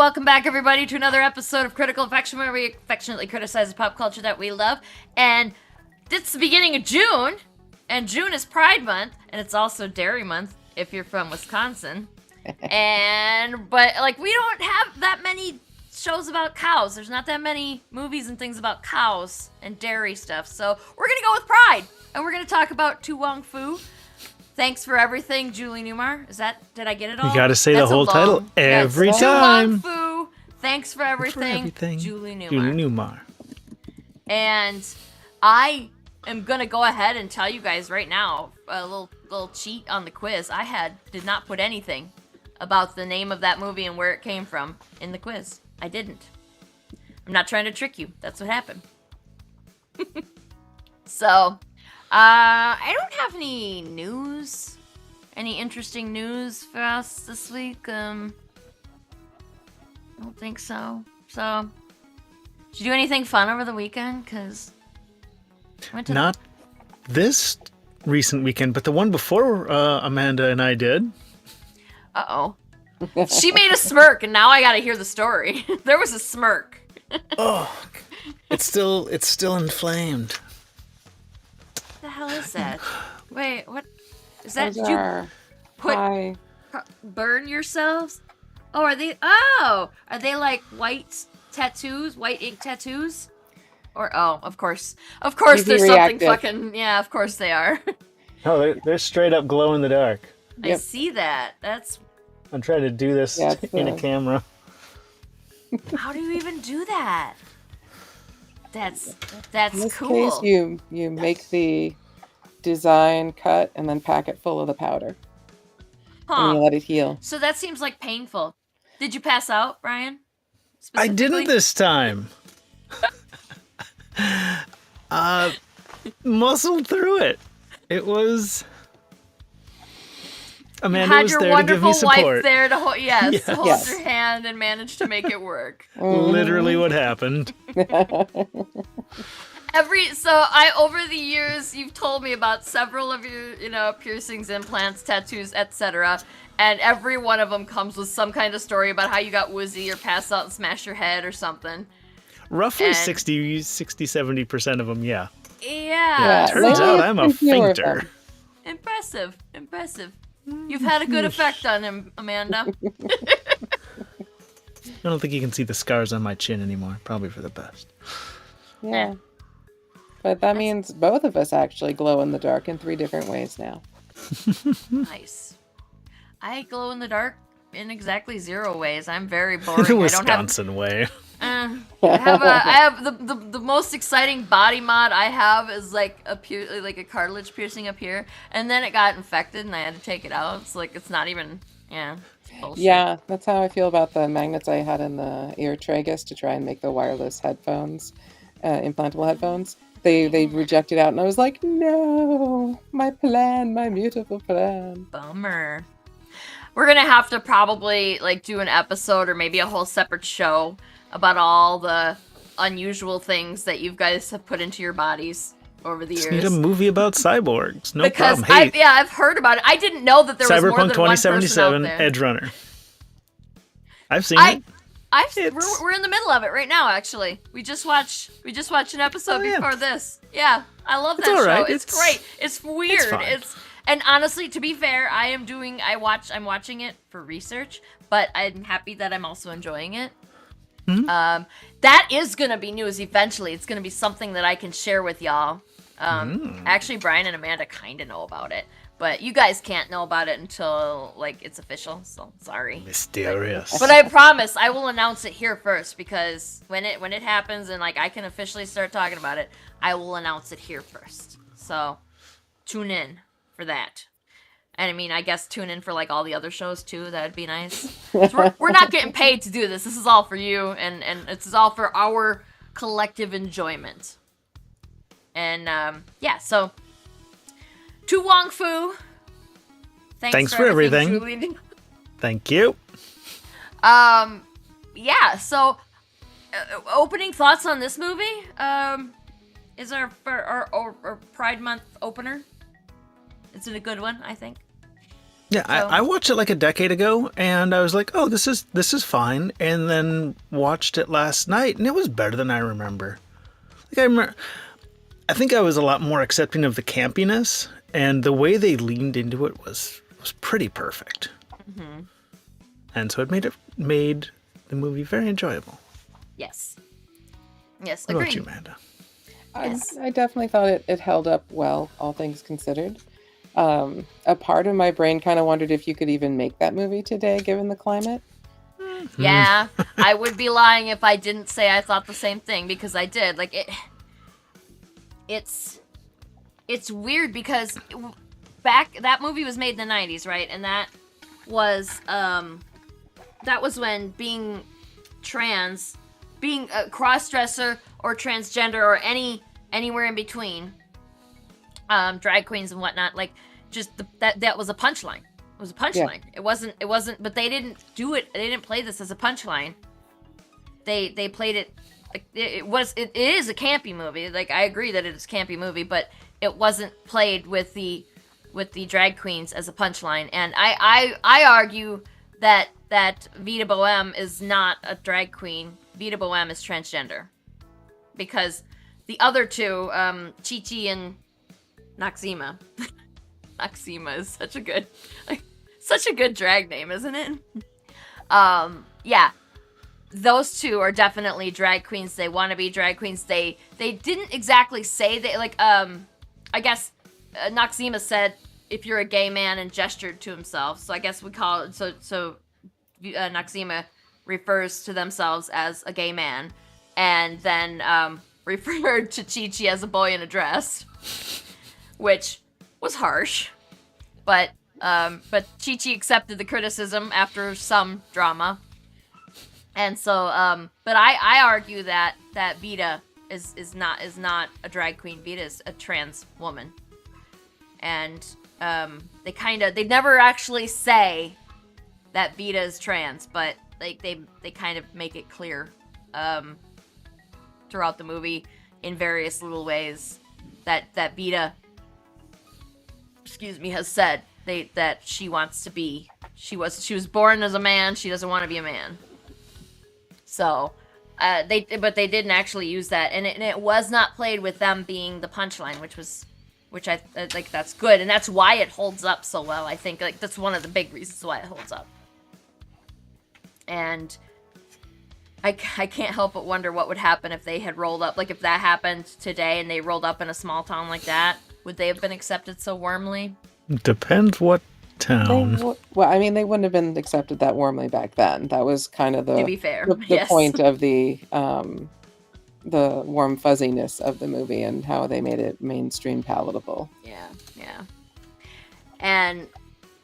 Welcome back, everybody, to another episode of Critical Affection, where we affectionately criticize the pop culture that we love. And it's the beginning of June, and June is Pride Month, and it's also Dairy Month if you're from Wisconsin. But we don't have that many shows about cows. There's not that many movies and things about cows and dairy stuff. So we're gonna go with Pride, and we're gonna talk about Too Wong Foo. Thanks for everything, Julie Newmar. Did I get it all? You gotta say the whole title every time. Too Wong Foo. Thanks for everything, Julie Newmar. Julie Newmar. And I am gonna go ahead and tell you guys right now a little cheat on the quiz. Did not put anything about the name of that movie and where it came from in the quiz. I didn't. I'm not trying to trick you. That's what happened. So. I don't have any news. Any interesting news for us this week? I don't think so. So, did you do anything fun over the weekend? Not this recent weekend, but the one before Amanda and I did. Uh-oh. She made a smirk, and now I gotta hear the story. There was a smirk. Oh, it's still inflamed. What the hell is that? Wait, what is that? Did you burn yourselves? Oh, are they like white tattoos, white ink tattoos? Or of course there's something fucking, yeah, of course they are. Oh, they're straight up glow in the dark. I see that. I'm trying to do this in a camera. How do you even do that? That's In this cool. case, you make the design cut and then pack it full of the powder. And you let it heal. So that seems like painful. Did you pass out, Brian? I didn't this time. Muscled through it. It was... Amanda was there to give me support. You had your wonderful wife there to hold your hand and manage to make it work. Literally what happened. Over the years, you've told me about several of your, piercings, implants, tattoos, etc. And every one of them comes with some kind of story about how you got woozy or passed out and smashed your head or something. Roughly 60-70% of them, yeah. Yeah. Turns out I'm a fainter. Impressive. You've had a good effect on him, Amanda. I don't think you can see the scars on my chin anymore. Probably for the best. Yeah. But that means both of us actually glow in the dark in 3 different ways now. Nice. I glow in the dark in exactly 0 ways. I'm very boring. The Wisconsin way. I have the most exciting body mod I have is like a cartilage piercing up here, and then it got infected and I had to take it out. It's like it's not even bullshit. Yeah, that's how I feel about the magnets I had in the ear tragus to try and make the wireless headphones, implantable headphones. They rejected out, and I was like, no, my beautiful plan. Bummer. We're gonna have to probably do an episode or maybe a whole separate show about all the unusual things that you guys have put into your bodies over the years. Just need a movie about cyborgs. No problem. I've heard about it. I didn't know that there was more than Cyberpunk one person 2077 out there. Edge Runner. I've seen it. We're in the middle of it right now. Actually, we just watched an episode before this. Yeah, I love that show. Right. It's great. It's weird. It's fine. And honestly, to be fair, I'm watching it for research, but I'm happy that I'm also enjoying it. Mm-hmm. That is gonna be news eventually. It's gonna be something that I can share with y'all. Actually, Brian and Amanda kind of know about it, but you guys can't know about it until it's official. So sorry. Mysterious. But I promise I will announce it here first, because when it happens and I can officially start talking about it, I will announce it here first. So tune in for that. And I mean, I guess tune in for all the other shows too. That'd be nice. We're not getting paid to do this. This is all for you, and it's all for our collective enjoyment. And so Too Wong Foo. Thanks for everything. Julie. Thank you. So opening thoughts on this movie is our Pride Month opener. It's a good one, I think. Yeah, So- I watched it like a decade ago, and I was like, "Oh, this is fine." And then watched it last night, and it was better than I remember. I think I was a lot more accepting of the campiness, and the way they leaned into it was pretty perfect. Mhm. And so it made the movie very enjoyable. Yes. Yes, What about agreed. you, Amanda? Yes. I definitely thought it held up well, all things considered. A part of my brain kind of wondered if you could even make that movie today, given the climate. Yeah, I would be lying if I didn't say I thought the same thing, because I did. Like it's weird because that movie was made in the 90s, right? And that was when being trans, being a cross-dresser or transgender or anywhere in between, drag queens and whatnot, like just that was a punchline. It was a punchline. Yeah. It wasn't, but they didn't do it. They didn't play this as a punchline. They played it. Like, it is a campy movie. Like, I agree that it is a campy movie, but it wasn't played with the drag queens as a punchline. And I argue that Vita Boheme is not a drag queen. Vita Boheme is transgender, because the other two, Chi-Chi and Noxzema. Noxzema is such a good drag name, isn't it? Yeah. Those two are definitely drag queens. They want to be drag queens. They didn't exactly say they, like, I guess Noxzema said, if you're a gay man, and gestured to himself. So I guess we call it, so Noxzema refers to themselves as a gay man, and then referred to Chi-Chi as a boy in a dress, which was harsh. But Chi-Chi accepted the criticism after some drama. And so, but I argue that Vita is not a drag queen. Vita is a trans woman. And they never actually say that Vita is trans, but like they kind of make it clear throughout the movie in various little ways that Vita, has said that she wants to be, she was born as a man, she doesn't want to be a man. So, they didn't actually use that, and it was not played with them being the punchline, which I like. That's good, and that's why it holds up so well. I think like that's one of the big reasons why it holds up. And I can't help but wonder what would happen if they had rolled up, like if that happened today and they rolled up in a small town like that. Would they have been accepted so warmly? Depends what town. Well, I mean, they wouldn't have been accepted that warmly back then. That was kind of To be fair, the yes. point of the warm fuzziness of the movie and how they made it mainstream palatable. Yeah. And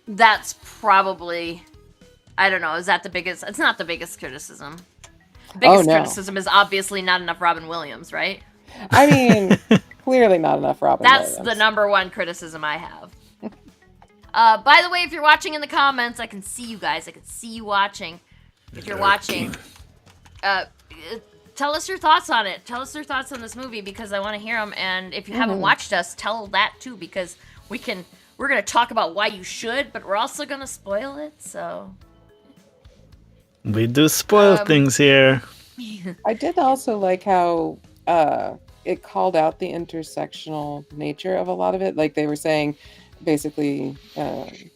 that's probably, I don't know, is that the biggest? It's not the biggest criticism. The biggest criticism is obviously not enough Robin Williams, right? I mean, clearly not enough Robin That's Williams. the number one criticism I have. By the way, if you're watching in the comments, I can see you guys. I can see you watching. If you're watching, tell us your thoughts on it. Tell us your thoughts on this movie, because I want to hear them. And if you haven't watched us, tell that too, because we're going to talk about why you should, but we're also going to spoil it. So We do spoil things here. I did also like how it called out the intersectional nature of a lot of it. Like they were saying, basically, that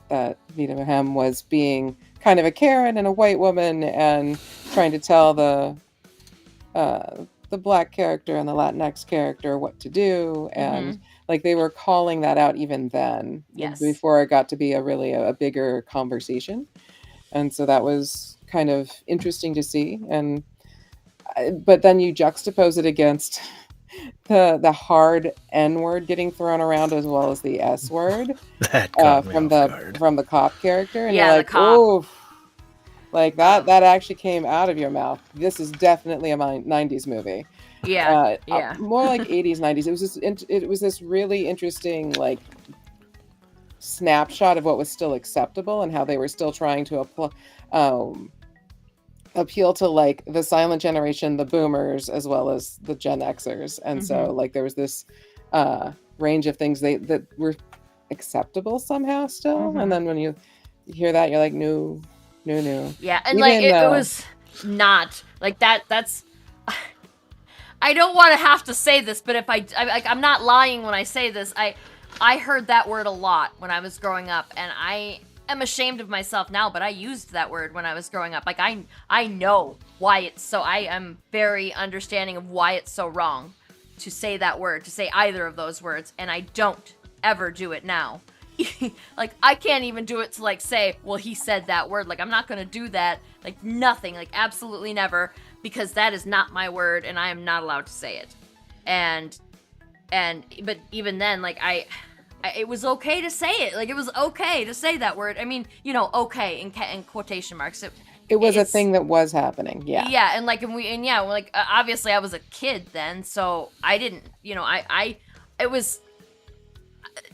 Vita Boheme was being kind of a Karen and a white woman, and trying to tell the black character and the Latinx character what to do, and like they were calling that out even then, Yes. before it got to be a bigger conversation. And so that was kind of interesting to see. And but then you juxtapose it against the hard N word getting thrown around, as well as the S word That caught me from off the guard. from the cop character, and Yeah, you're the like, cop. oh, like that actually came out of your mouth. This is definitely a 90s movie. yeah, More like 80s, 90s. It was this really interesting like snapshot of what was still acceptable and how they were still trying to appeal to like the silent generation, the boomers, as well as the Gen Xers. And so like there was this range of things that were acceptable somehow still. Mhm. And then when you hear that, you're like, no, no, no. Yeah, and like Even it was not like that. That's I don't want to have to say this, but if I'm not lying when I say this. I heard that word a lot when I was growing up, and I am ashamed of myself now, but I used that word when I was growing up. Like I know why it's so. I am very understanding of why it's so wrong to say that word, to say either of those words, and I don't ever do it now. Like I can't even do it to like say, well, he said that word. Like I'm not gonna do that. Like nothing. Like absolutely never, because that is not my word, and I am not allowed to say it. And but even then, like it was okay to say it. Like it was okay to say that word. I mean, okay in quotation marks. it was a It's thing that was happening. Yeah. yeah, and yeah, like obviously I was a kid then, so I didn't, it was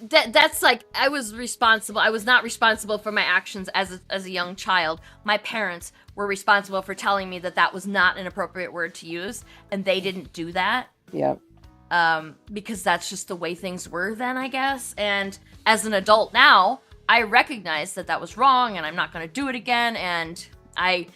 that's like I was responsible. I was not responsible for my actions as a young child. My parents were responsible for telling me that that was not an appropriate word to use, and they didn't do that. Yep. Because that's just the way things were then, I guess. And as an adult now, I recognize that that was wrong, and I'm not going to do it again. And I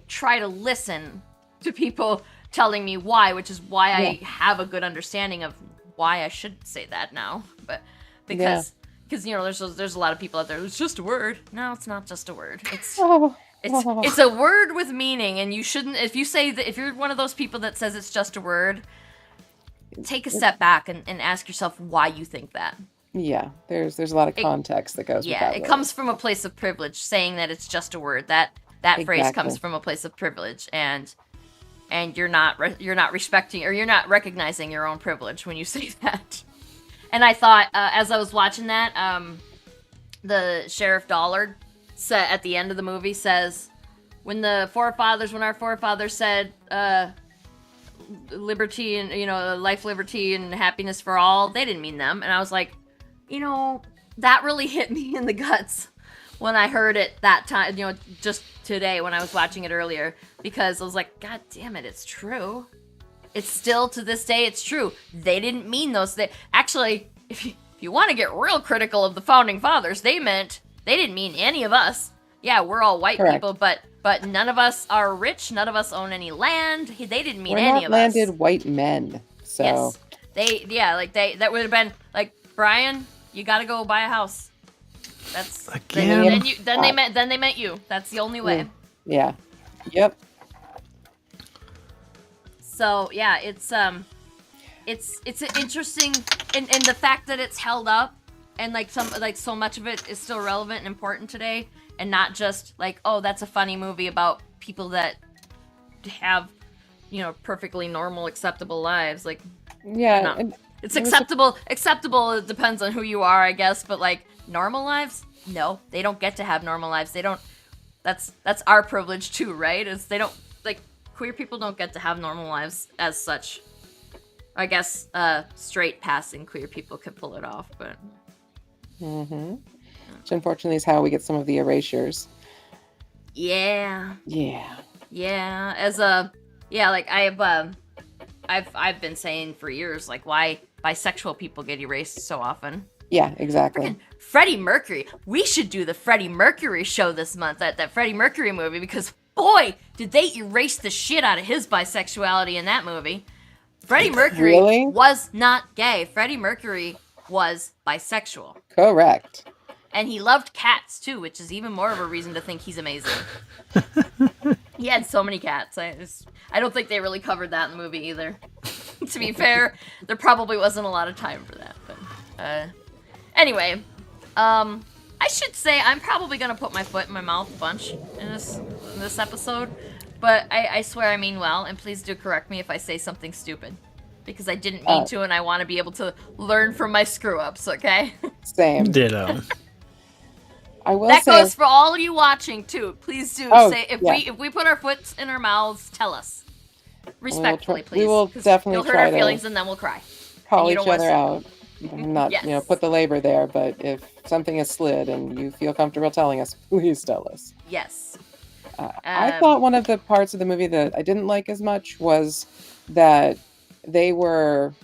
try to listen to people telling me why, which is why I have a good understanding of why I should say that now. But because there's a lot of people out there. It's just a word. No, it's not just a word. It's a word with meaning, and you shouldn't. If you say that, if you're one of those people that says it's just a word, take a step back and ask yourself why you think that. Yeah, there's a lot of context that goes with that Yeah, it word. comes from a place of privilege. Saying that it's just a word, that phrase Exactly. comes from a place of privilege, and you're not respecting, or you're not recognizing your own privilege when you say that. And I thought, as I was watching that, the Sheriff Dollard said at the end of the movie says, when our forefathers said liberty and life, liberty, and happiness for all, they didn't mean them. And I was like, that really hit me in the guts when I heard it that time, just today when I was watching it earlier, because I was like, God damn it, it's true. It's still to this day, it's true. They didn't mean those things. Actually, if you want to get real critical of the founding fathers, they didn't mean any of us. Yeah, we're all white Correct. people, but none of us are rich. None of us own any land. They didn't mean We're any not of landed us. white men. So Yes, that would have been like, Brian, you got to go buy a house. That's Again? then they meant you. That's the only way. yeah. Yep. So yeah, it's interesting, and the fact that it's held up, and like so much of it is still relevant and important today, and not just like, oh, that's a funny movie about people that have perfectly normal, acceptable lives. Like, Yeah. no. and It's it was acceptable. Acceptable, it depends on who you are, I guess. But like normal lives, no, they don't get to have normal lives. They don't. That's our privilege too, right? Is they don't, like, queer people don't get to have normal lives as such. I guess straight passing queer people can pull it off, but which unfortunately is how we get some of the erasures. yeah, Yeah. Like I've been saying for years, like, why bisexual people get erased so often. Yeah, exactly. Freaking Freddie Mercury. We should do the Freddie Mercury show this month, that Freddie Mercury movie, because boy, did they erase the shit out of his bisexuality in that movie. Freddie Mercury Really? was not gay. Freddie Mercury was bisexual. Correct. And he loved cats too, which is even more of a reason to think he's amazing. He had so many cats. I don't think they really covered that in the movie either. To be fair, there probably wasn't a lot of time for that. But anyway, I should say I'm probably gonna put my foot in my mouth a bunch in this episode. But I swear I mean well, and please do correct me if I say something stupid, because I didn't mean to, and I want to be able to learn from my screw-ups, okay? Same. Ditto. I will That say goes for all of you watching, too. Please do say, if we put our foot in our mouths, tell us. Respectfully, please. we will 'cause definitely you'll hurt try our to feelings, and then we'll cry. call you each don't other want out. Not, Yes. put the labor there, but if something has slid and you feel comfortable telling us, please tell us. Yes. I thought one of the parts of the movie that I didn't like as much was that they were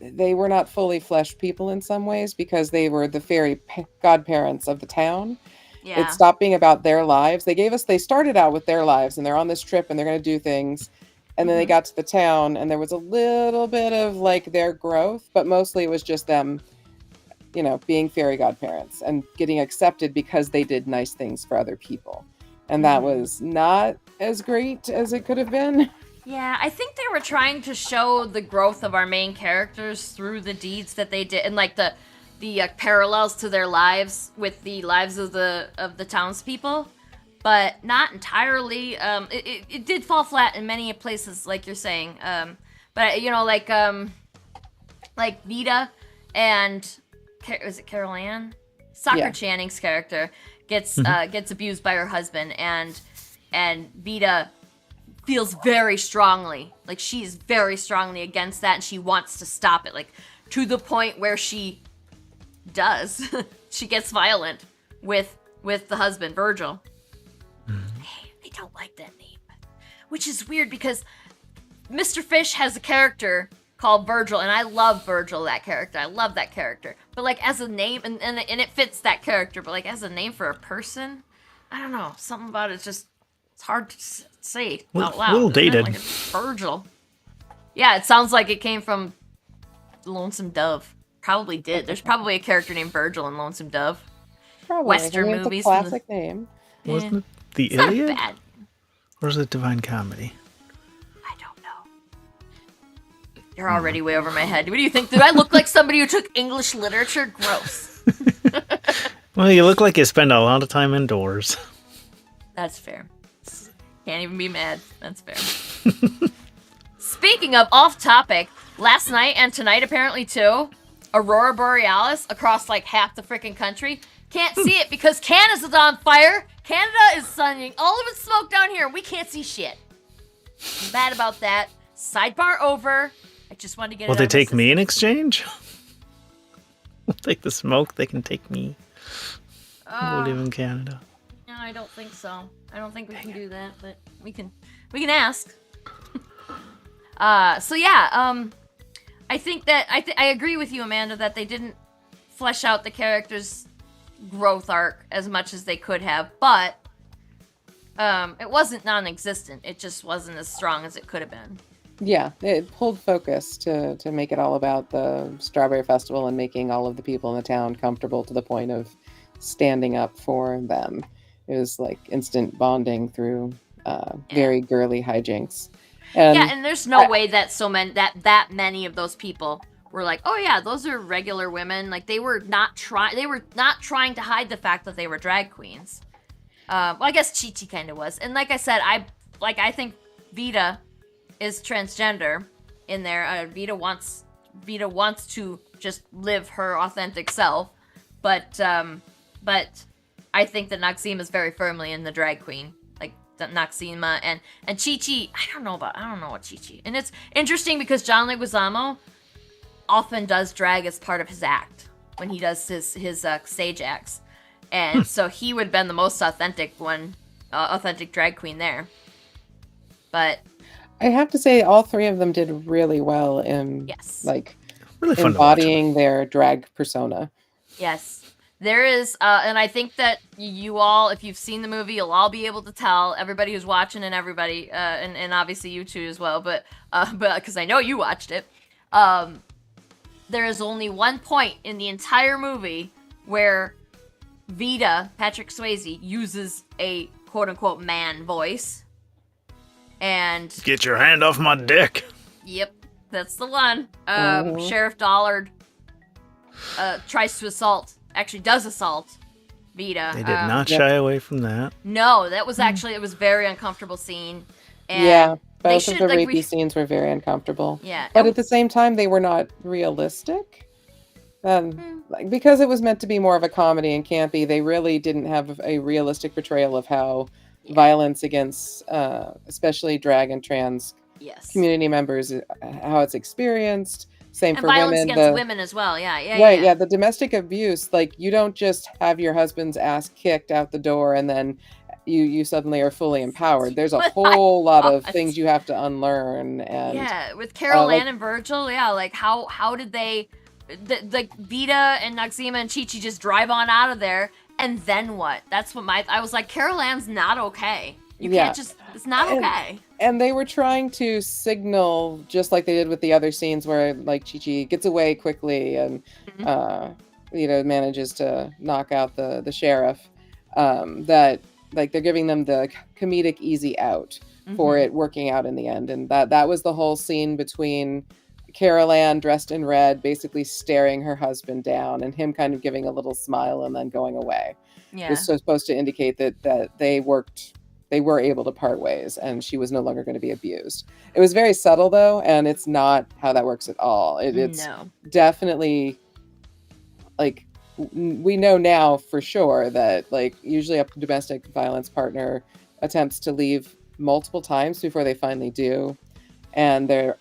they were not fully fleshed people in some ways because they were the fairy godparents of the town. It Yeah. stopped being about their lives. They started out with their lives and they're on this trip and they're going to do things. And then they got to the town and there was a little bit of like their growth, but mostly it was just them, being fairy godparents and getting accepted because they did nice things for other people. And that was not as great as it could have been. Yeah, I think they were trying to show the growth of our main characters through the deeds that they did, and like the parallels to their lives with the lives of the townspeople, but not entirely. It did fall flat in many places, like you're saying. But like Vita and is it Carol Ann? Soccer Channing's character gets abused by her husband, and Vita feels very strongly, like she's very strongly against that, and she wants to stop it, like to the point where she does. She gets violent with the husband, Virgil. They don't like that name, which is weird because Mr. Fish has a character called Virgil, and I love Virgil, that character. I love that character, but like as a name, and it fits that character, but like as a name for a person, I don't know, something about it's hard to say out loud. A little dated. Like Virgil. Yeah, it sounds like it came from Lonesome Dove. Probably did. There's probably a character named Virgil in Lonesome Dove. Probably. Western It's movies. a classic name. Wasn't it the It's not Iliad? bad. Or is it Divine Comedy? I don't know. You're already way over my head. What do you think? Do I look like somebody who took English literature? Gross. Well, you look like you spend a lot of time indoors. That's fair. Can't even be mad. That's fair. Speaking of off topic, last night and tonight apparently too, Aurora Borealis across like half the freaking country. Can't see it because Canada's on fire. Canada is sunning all of its smoke down here. We can't see shit. I'm mad about that. Sidebar over. I just wanted to get Will it they out of my take me in system. exchange? We'll take the smoke. They can take me. We'll live in Canada. No, I don't think so. I don't think we can do that, but we can ask. So yeah, I think that I agree with you, Amanda, that they didn't flesh out the character's growth arc as much as they could have, but it wasn't non-existent. It just wasn't as strong as it could have been. Yeah, it pulled focus to make it all about the Strawberry Festival and making all of the people in the town comfortable to the point of standing up for them. It was like instant bonding through very girly hijinks. And there's no way that that many of those people were like, oh yeah, those are regular women. Like they were not trying to hide the fact that they were drag queens. Well, I guess Chi-Chi kind of was. And like I said, I think Vita is transgender in there. Vita wants to just live her authentic self, but I think that Noxima is very firmly in the drag queen, like Noxima and Chi-Chi. I don't know what Chi-Chi. And it's interesting because John Leguizamo often does drag as part of his act when he does his stage acts, and so he would have been the most authentic drag queen there. But I have to say, all three of them did really well in Really fun embodying their drag persona. Yes. There is, and I think that you all, if you've seen the movie, you'll all be able to tell, everybody who's watching and everybody, and obviously you two as well, but because I know you watched it, there is only one point in the entire movie where Vita, Patrick Swayze, uses a quote-unquote man voice, and... Get your hand off my dick! Yep, that's the one. Sheriff Dollard does assault Vita. They did not shy away from that. No, that was actually, it was a very uncomfortable scene. And yeah, both should, of the like, rapey scenes were very uncomfortable. Yeah. But at the same time, they were not realistic. Because it was meant to be more of a comedy and campy, they really didn't have a realistic portrayal of how violence against, especially drag and trans community members, how it's experienced. Same for violence women. Against women as well. Yeah. The domestic abuse, like you don't just have your husband's ass kicked out the door and then you suddenly are fully empowered. There's a But whole lot of God. things you have to unlearn, and Yeah, with Carol like Ann and Virgil, yeah, like how did they, like Vita and Noxima and Chi Chi just drive on out of there, and then what? That's what I was like, Carol Ann's not okay. You yeah, can't just, it's not and okay. and they were trying to signal just like they did with the other scenes where like Chi Chi gets away quickly and Mhm. uh manages to knock out the sheriff, that like they're giving them the comedic easy out for Mhm. it working out in the end, and that was the whole scene between Carol Ann dressed in red basically staring her husband down and him kind of giving a little smile and then going away. Was Yeah. supposed to indicate that they were able to part ways and she was no longer going to be abused. It was very subtle though, and it's not how that works at all. It's No. definitely like we know now for sure that like usually a domestic violence partner attempts to leave multiple times before they finally do, and their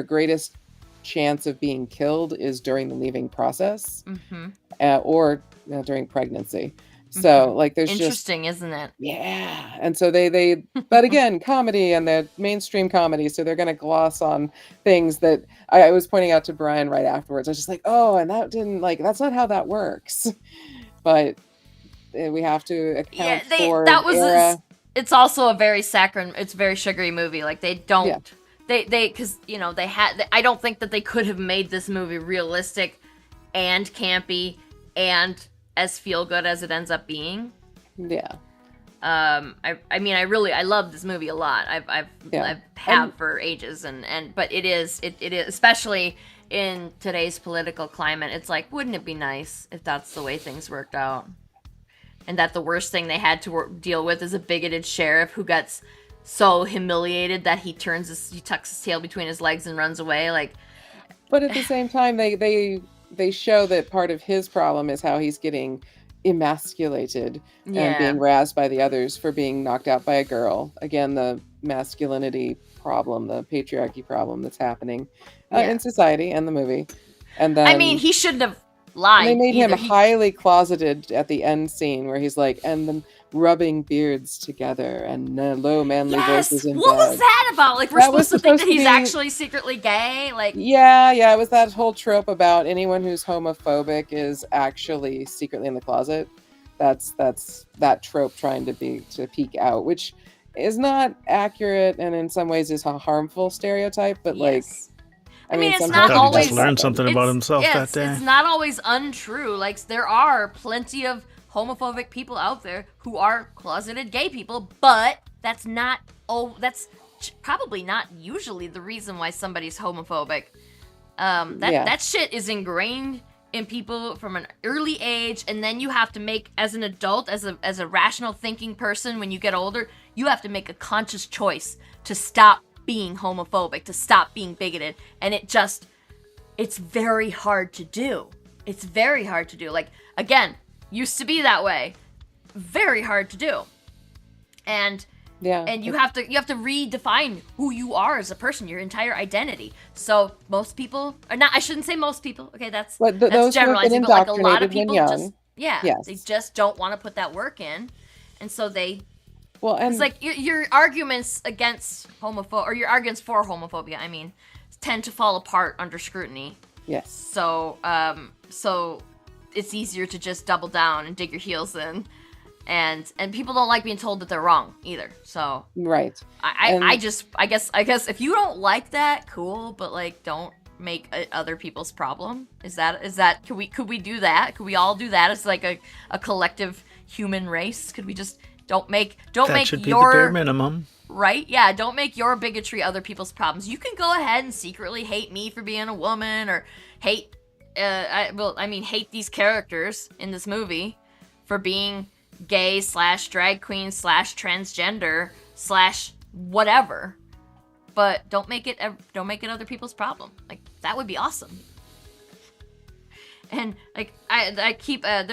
greatest chance of being killed is during the leaving process, Mhm. or during pregnancy. So like there's just Interesting, isn't it? yeah, and so they but again, comedy and the mainstream comedy, so they're gonna gloss on things that I was pointing out to Brian right afterwards. I was just like, oh, and that didn't like that's not how that works. But we have to Yeah, account they for that was era. it's also a very saccharine, it's a very sugary movie. Like they Yeah, don't they cuz they had I don't think that they could have made this movie realistic and campy and as feel good as it ends up being. yeah, I mean I love this movie a lot. yeah, I've and have for ages, and but it is especially in today's political climate. It's like, wouldn't it be nice if that's the way things worked out? And that the worst thing they had to deal with is a bigoted sheriff who gets so humiliated that he tucks his tail between his legs and runs away. Like, but at the same time they show that part of his problem is how he's getting emasculated and being yeah, razzed by the others for being knocked out by a girl. Again, the masculinity problem, the patriarchy problem that's happening yeah. in society and the movie. And I mean, then he shouldn't have and they lied made him either. He highly closeted at the end scene where he's like, and then rubbing beards together and low manly voices Yes. in What was bed. that about? Like, we're That was supposed to think supposed that to he's be actually secretly gay. Like, yeah, yeah, it was that whole trope about anyone who's homophobic is actually secretly in the closet. That's that trope trying to peek out, which is not accurate and in some ways is a harmful stereotype, but like yes. I I mean, mean it's I not sometimes thought he it does just always. learned happen. something about himself that It's day. not always untrue. Like, there are plenty of homophobic people out there who are closeted gay people, but that's not. Oh, that's probably not usually the reason why somebody's homophobic. That Yeah. that shit is ingrained in people from an early age, and then you have to make, as an adult, as a rational thinking person, when you get older, you have to make a conscious choice to stop being homophobic, to stop being bigoted, and it's very hard to do. It's very hard to do. Like, again, used to be that way. Very hard to do. And Yeah. you have to redefine who you are as a person, your entire identity. So most people, or not, I shouldn't say most people. Okay, that's But that's those who have been generalizing, but like a lot of indoctrinated when people young, they yes. just don't want to put that work in, and so Well, it's and like your arguments against or your arguments for homophobia, I mean, tend to fall apart under scrutiny. yes. So it's easier to just double down and dig your heels in, and people don't like being told that they're wrong either. So Right. I guess if you don't like that, cool, but like, don't make other people's problem. Is that could we do that? Could we all do that as like a collective human race? Could we just don't make That should be the your bare minimum. right? Yeah, don't make your bigotry other people's problems. You can go ahead and secretly hate me for being a woman, or hate hate these characters in this movie for being gay / drag queen / transgender / whatever. But don't make it other people's problem. Like, that would be awesome. And like I keep it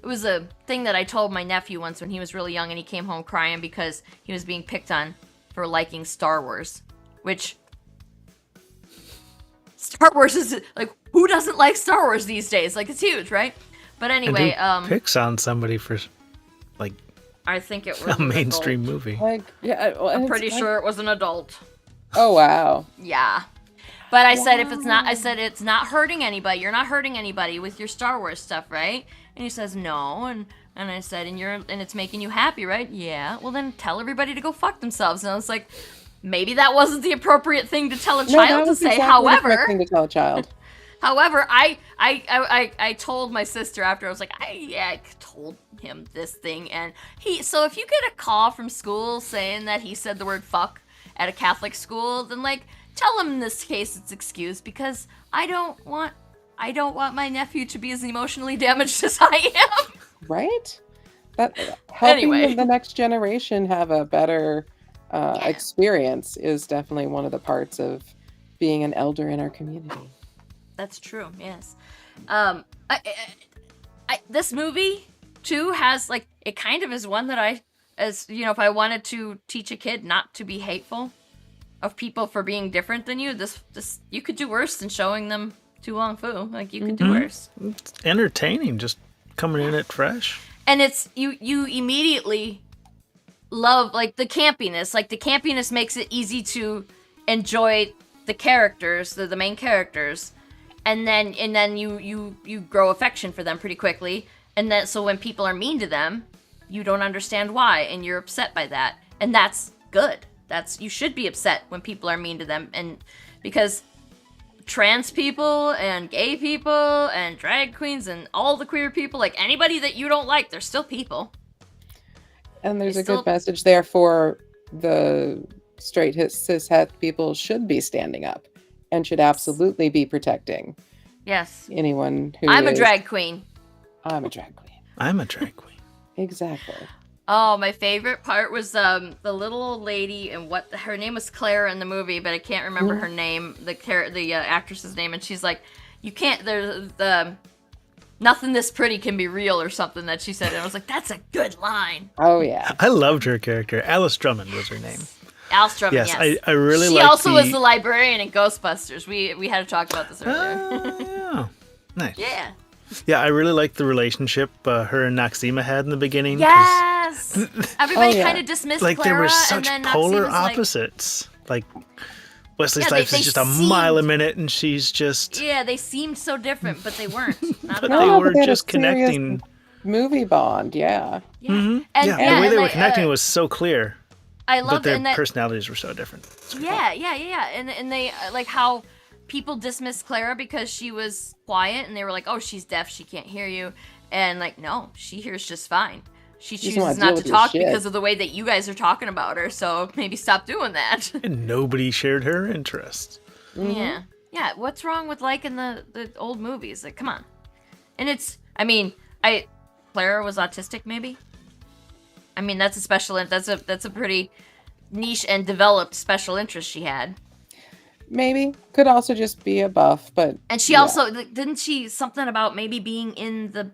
was a thing that I told my nephew once when he was really young, and he came home crying because he was being picked on for liking Star Wars, which Star Wars is like, who doesn't like Star Wars these days? Like, it's huge, right? But anyway, And who picks on somebody for, like, I think it was A mainstream adult. movie. Like, yeah, well, I'm it's pretty like- sure it was an adult. Oh wow. Yeah. But I said I said it's not hurting anybody. You're not hurting anybody with your Star Wars stuff, right? And he says no, and I said and it's making you happy, right? Yeah. Well then tell everybody to go fuck themselves. And I was like, maybe that wasn't the appropriate thing to tell a No, child that to was say. exactly the correct However, thing to tell a child. However, I told my sister after, I was like, I told him this thing, and so if you get a call from school saying that he said the word fuck at a Catholic school, then like tell him in this case it's excused, because I don't want my nephew to be as emotionally damaged as I am. Right? That helping Anyway. the next generation have a better experience is definitely one of the parts of being an elder in our community. That's true. Yes. This movie too has like, it kind of is one that if I wanted to teach a kid not to be hateful of people for being different than you, this you could do worse than showing them Too Wong Foo. Like you could do worse. It's entertaining, just coming in it fresh. And it's you immediately love like the campiness. Like the campiness makes it easy to enjoy the characters, the main characters. And then you grow affection for them pretty quickly. And then so when people are mean to them, you don't understand why and you're upset by that. And that's good. You should be upset when people are mean to them, and because trans people and gay people and drag queens and all the queer people, like anybody that you don't like, they're still people. And there's They a still- good message there for the straight cis het people should be standing up and should absolutely be protecting Yes. anyone who I'm a is- drag queen. I'm a drag queen. I'm a drag queen. Exactly. Oh, my favorite part was the little old lady, and her name was Claire in the movie, but I can't remember her name, the actress's name, and she's like, you can't, nothing this pretty can be real or something that she said, and I was like, that's a good line. Oh yeah. I loved her character. Alice Drummond was her name. Alice Drummond, Yes, yes. I really She liked also was the librarian in Ghostbusters. We had to talk about this earlier. Yeah. Nice. Yeah. Yeah, I really liked the relationship her and Noxema had in the beginning. 'cause, Yes. Everybody Oh, yeah. kind of dismissed like Clara, they were and such then polar Noxema's like, opposites. Like Wesley Yeah, Snipes they is just a mile a seemed- minute, and she's just. yeah, they seemed so different, but they weren't. Not at But all. they No, were but they had a just serious connecting. movie bond. Yeah. Yeah. Mhm. And, yeah, yeah, the way and they were connecting was so clear, I but loved it. their And that, personalities were so different. yeah. And they like how people dismissed Clara because she was quiet, and they were like, "Oh, she's deaf, she can't hear you," and like, no, she hears just fine. She She doesn't wanna chooses not deal to with your talk shit. because of the way that you guys are talking about her. So maybe stop doing that. And nobody shared her interest. Yeah. Yeah. What's wrong with liking the old movies? Like, come on. And Clara was autistic, maybe. I mean, that's a pretty niche and developed special interest she had. Maybe could also just be a buff, but And she also didn't she something about maybe being in the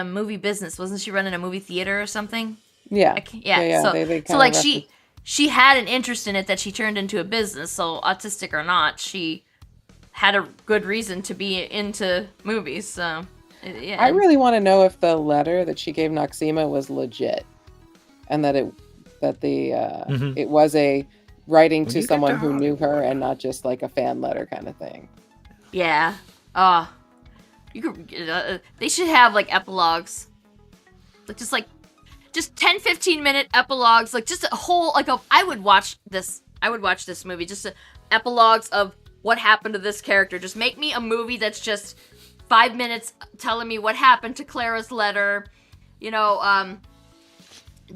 movie business? Wasn't she running a movie theater or something? yeah, Yeah. So, they so kinda like reference- she had an interest in it that she turned into a business. So autistic or not, she had a good reason to be into movies. So yeah. I really want to know if the letter that she gave Noxema was legit, and that it was a writing When to you get someone to who knew her and not just like a fan letter kind of thing. Yeah. You could. They should have like epilogues, like just 10-15 minute epilogues, like just a whole I would watch this movie, just epilogues of what happened to this character. Just make me a movie that's just 5 minutes telling me what happened to Clara's letter. You know,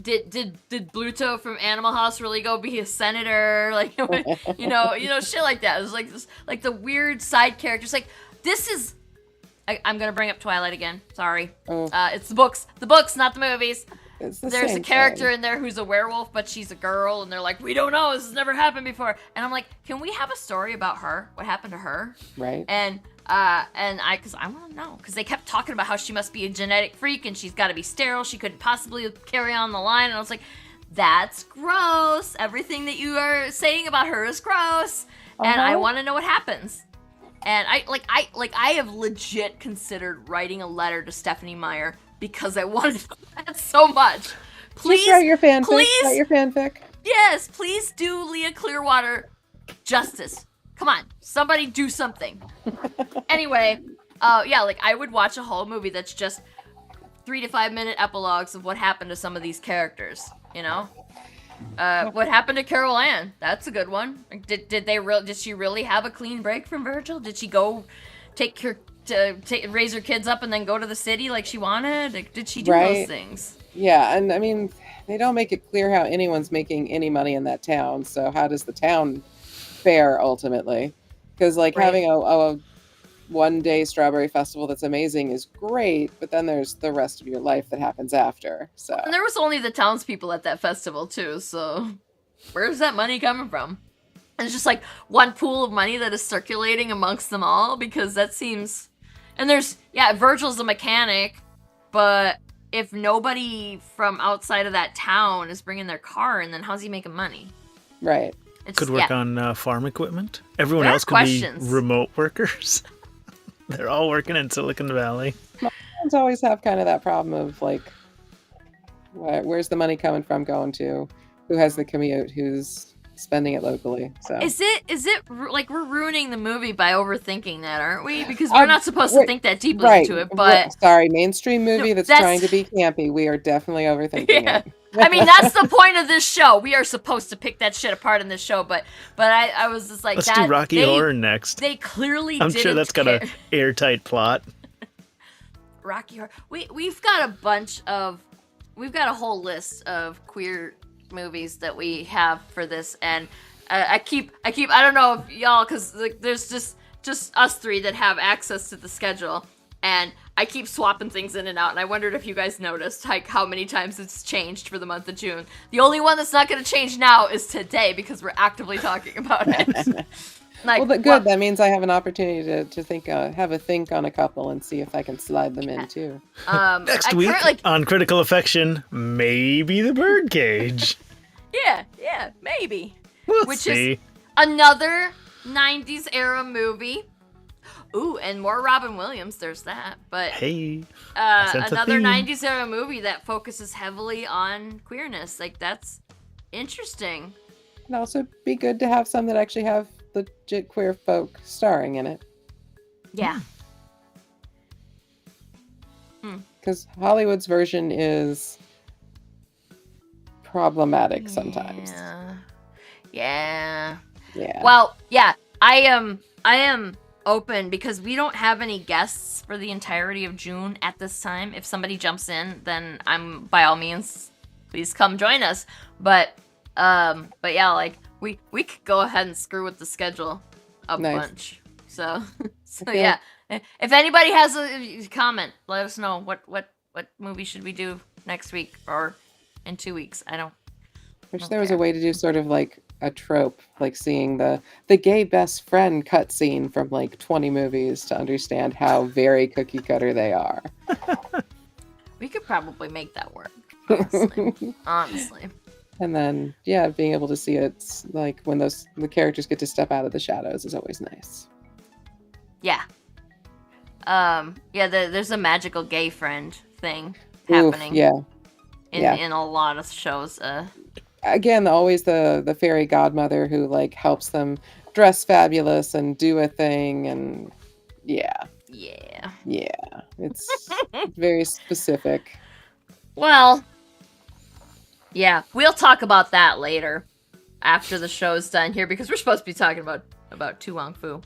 did Bluto from Animal House really go be a senator? Like, you know, shit like that. It was like this, like the weird side characters. Like, this is. I'm gonna bring up Twilight again. Sorry. Oh. It's the books, not the movies. It's the There's a same character thing. in there who's a werewolf, but she's a girl, and they're like, we don't know, this has never happened before. And I'm like, can we have a story about her? What happened to her? Right. And because I want to know, because they kept talking about how she must be a genetic freak and she's got to be sterile. She couldn't possibly carry on the line. And I was like, that's gross. Everything that you are saying about her is gross, and I want to know what happens. And I have legit considered writing a letter to Stephanie Meyer because I wanted that so much. Please, Just write your fanfic. please, Write your fanfic. yes, please do Leah Clearwater justice. Come on, somebody do something. Anyway, yeah, like I would watch a whole movie that's just 3 to 5 minute epilogues of what happened to some of these characters. You know, what happened to Carol Ann? That's a good one. Like, did she really have a clean break from Virgil? Did she go raise her kids up and then go to the city like she wanted? Like, did she do those things? Yeah, and I mean, they don't make it clear how anyone's making any money in that town. So how does the town fare ultimately? Because like having a one-day strawberry festival that's amazing is great, but then there's the rest of your life that happens after. So and there was only the townspeople at that festival too. So where's that money coming from? And it's just like one pool of money that is circulating amongst them all, because that seems. And there's Virgil's a mechanic, but if nobody from outside of that town is bringing their car in, then how's he making money? Right. Could work on farm equipment. Everyone There else are could questions. be remote workers. They're all working in Silicon Valley. Towns always have kind of that problem of like, where's the money coming from going to? Who has the commute? Who's spending it locally? So is it like we're ruining the movie by overthinking that, aren't we? Because we're not supposed to think that deeply into it. But sorry, mainstream movie that's trying to be campy. We are definitely overthinking it. I mean, that's the point of this show. We are supposed to pick that shit apart in this show, but I was just like, let's do Rocky Horror next. They clearly I'm sure that's got an airtight plot. Rocky Horror. We've got a whole list of queer movies that we have for this, and I don't know if y'all, because like, there's just us three that have access to the schedule, and I keep swapping things in and out, and I wondered if you guys noticed like how many times it's changed for the month of June. The only one that's not going to change now is today, because we're actively talking about it. Like, well, but good. That means I have an opportunity to think, have a think on a couple and see if I can slide them in too. Next week on Critical Affection, maybe The Birdcage. yeah, maybe. Which see. Is another 90s era movie. Ooh, and more Robin Williams, there's that. But hey, another 90s era movie that focuses heavily on queerness. Like, that's interesting. It'd also be good to have some that actually have legit queer folk starring in it. Yeah. Because Hollywood's version is problematic sometimes. Yeah. Yeah. Well, yeah, I am open, because we don't have any guests for the entirety of June at this time. If somebody jumps in, then I'm, by all means, please come join us. But yeah, like we could go ahead and screw with the schedule a bunch. So yeah, if anybody has a comment, let us know what movie should we do next week or in 2 weeks. I wish there was a way to do sort of like a trope, like seeing the gay best friend cutscene from like 20 movies to understand how very cookie cutter they are. We could probably make that work, honestly. And then, yeah, being able to see it, like when the characters get to step out of the shadows is always nice. Yeah. There's a magical gay friend thing happening. Oof, in a lot of shows. Again, always the fairy godmother who like helps them dress fabulous and do a thing, and yeah, it's very specific. Well, yeah, we'll talk about that later after the show's done here, because we're supposed to be talking about Too Wong Foo.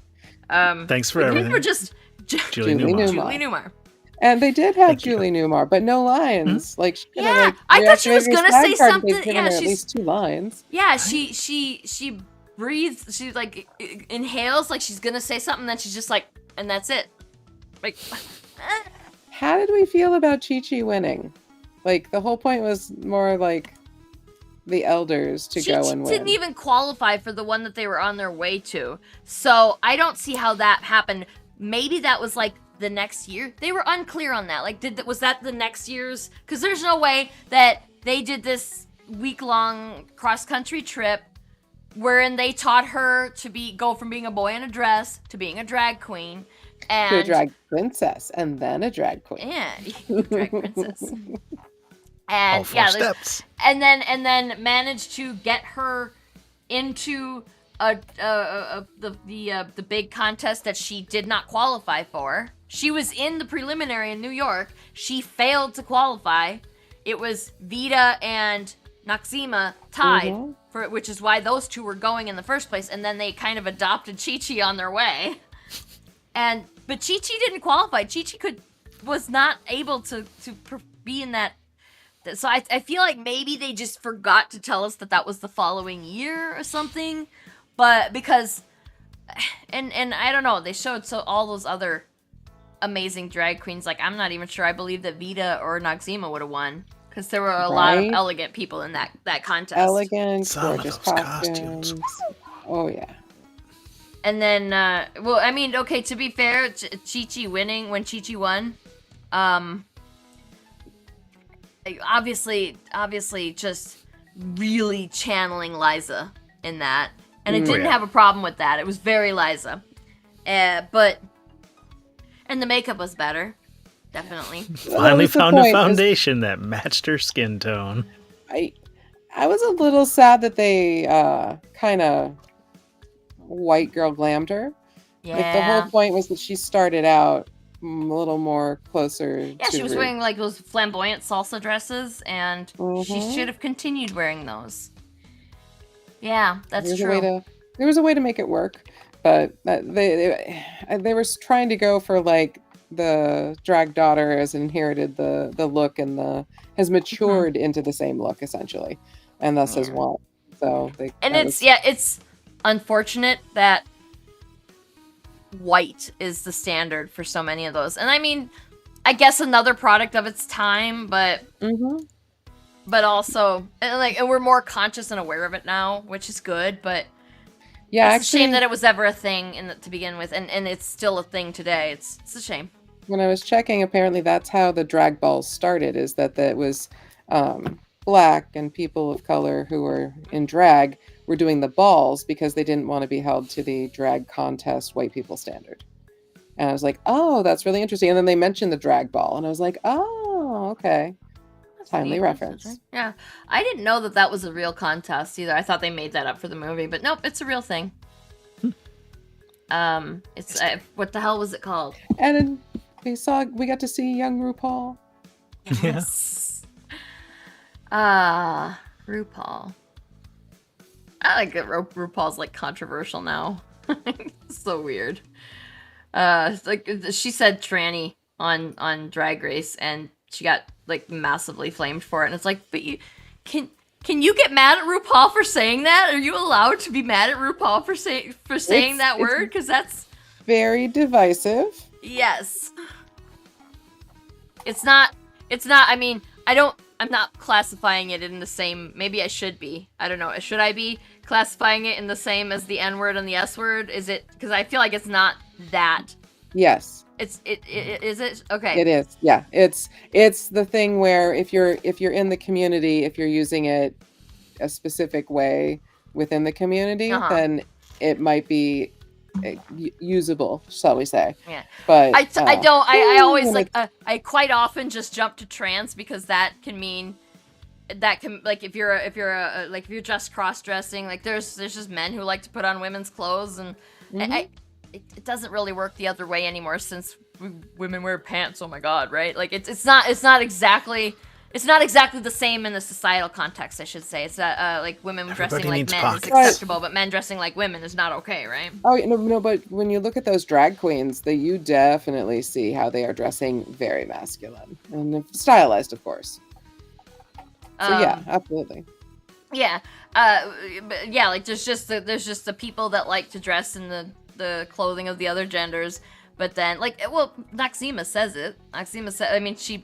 Thanks for everything. We're just Julie Newmar. And they did have Julie Newmar, but no lines. Mm-hmm. Like, I thought she was gonna say something. Yeah, she's at least 2 lines. Yeah, she breathes. She like inhales like she's gonna say something, then she's just like, and that's it. Like, how did we feel about Chi-Chi winning? Like, the whole point was more like the elders to go and win. Didn't even qualify for the one that they were on their way to. So I don't see how that happened. Maybe that was like the next year. They were unclear on that. Like, was that the next year's? Because there's no way that they did this week-long cross-country trip wherein they taught her to go from being a boy in a dress to being a drag queen. And to a drag princess, and then a drag queen. Yeah, drag princess. And All four yeah, steps. and then managed to get her into the big contest that she did not qualify for. She was in the preliminary in New York. She failed to qualify. It was Vita and Noxima tied, for which is why those two were going in the first place. And then they kind of adopted Chi-Chi on their way. But Chi-Chi didn't qualify. Chi-Chi was not able to be in that. So I feel like maybe they just forgot to tell us that was the following year or something. But because, and I don't know, they showed all those other amazing drag queens. Like, I'm not even sure I believe that Vita or Noxima would have won. Because there were a lot of elegant people in that contest. Elegant, gorgeous costumes. Oh, yeah. And then, well, I mean, okay, to be fair, Chi-Chi winning, when Chi-Chi won, obviously just really channeling Liza in that. And it didn't have a problem with that. It was very Liza. And the makeup was better. Definitely. Finally found a foundation that matched her skin tone. I was a little sad that they kind of white girl glammed her. Yeah. Like, the whole point was that she started out a little more closer to... Yeah, she was wearing like those flamboyant salsa dresses, and she should have continued wearing those. Yeah, that's true. There was a way to make it work, but they were trying to go for like the drag daughter has inherited the look and has matured into the same look essentially, and thus has won. So it's unfortunate that white is the standard for so many of those, and I mean, I guess another product of its time, but also and we're more conscious and aware of it now, which is good, but. Yeah, it's a shame that it was ever a thing to begin with, and it's still a thing today. It's a shame. When I was checking, apparently that's how the drag balls started, is that it was Black and people of color who were in drag were doing the balls because they didn't want to be held to the drag contest white people standard. And I was like, oh, that's really interesting. And then they mentioned the drag ball, and I was like, oh, okay. Timely reference. Yeah, I didn't know that was a real contest either. I thought they made that up for the movie, but nope, it's a real thing. It's what the hell was it called? And we got to see young RuPaul. Yes. RuPaul. I like that RuPaul's like controversial now. So weird. Like she said tranny on Drag Race, and she got like massively flamed for it, and it's like, but you can you get mad at RuPaul for saying that? Are you allowed to be mad at RuPaul for saying that word? Because that's very divisive. Yes. It's not. I mean, I'm not classifying it in the same. Maybe I should be. I don't know. Should I be classifying it in the same as the N word and the S word? Is it? Because I feel like it's not that. Yes. Is it? Okay. It is. Yeah. It's the thing where if you're in the community, if you're using it a specific way within the community, then it might be usable, shall we say? Yeah. But I don't. I always like. I quite often just jump to trans because that can mean. That can, like, if you're just cross-dressing, like there's just men who like to put on women's clothes, and it doesn't really work the other way anymore since women wear pants. Oh my god, right? Like it's not exactly the same in the societal context. I should say it's like women dressing like men is acceptable, but men dressing like women is not okay, right? Oh no, but when you look at those drag queens, you definitely see how they are dressing very masculine and stylized, of course. So yeah, absolutely. Yeah, but yeah, like there's just the people that like to dress in the clothing of the other genders, but then Noxima says it. Noxima said, I mean, she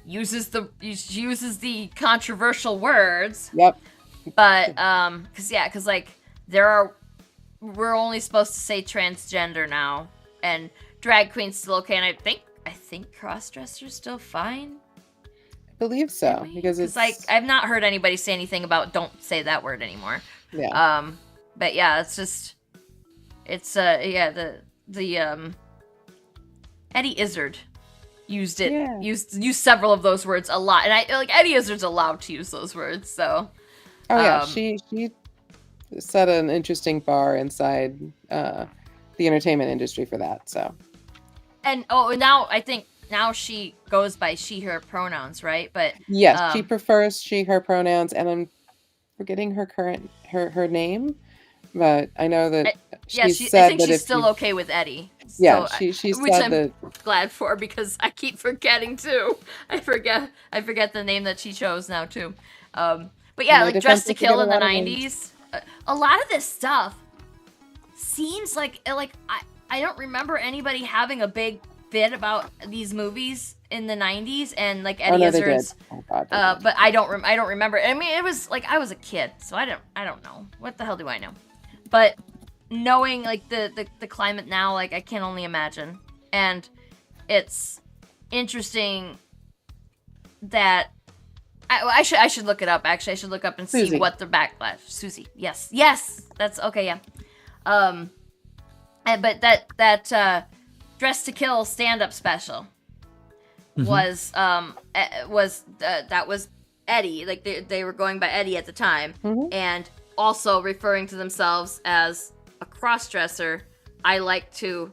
uses the controversial words. Yep. But because like we're only supposed to say transgender now, and drag queen's still okay, and I think cross-dresser's still fine. I believe so, because it's like I've not heard anybody say anything about don't say that word anymore. Yeah. But yeah, it's the Eddie Izzard used Yeah. used several of those words a lot, and I like Eddie Izzard's allowed to use those words, so Oh yeah, um, she set an interesting bar inside the entertainment industry for that. So and now I think now she goes by she her pronouns, right? But yes, she um, prefers she her pronouns, and I'm forgetting her current her name, but I know that I, yeah, she's I said think that she's if still you okay with Eddie, yeah, so she which said I'm that glad for because I keep forgetting too. I forget the name that she chose now too. But in yeah, my like defense Dress to I forget Kill a in the lot of names. '90s, a lot of this stuff seems like I don't remember anybody having a big bit about these movies in the '90s and like Oh Eddie no, they did. Izzard's. Oh god, they did. But I don't remember. I mean, it was like I was a kid, so I don't know. What the hell do I know? But knowing like the climate now, like I can only imagine, and it's interesting that I should look it up. Actually, I should look up and see Susie. what the backlash. Susie, yes, that's okay, yeah. Um, but that Dress to Kill stand up special was that was Eddie. Like they were going by Eddie at the time, Mhm. and also referring to themselves as a cross dresser. I like to.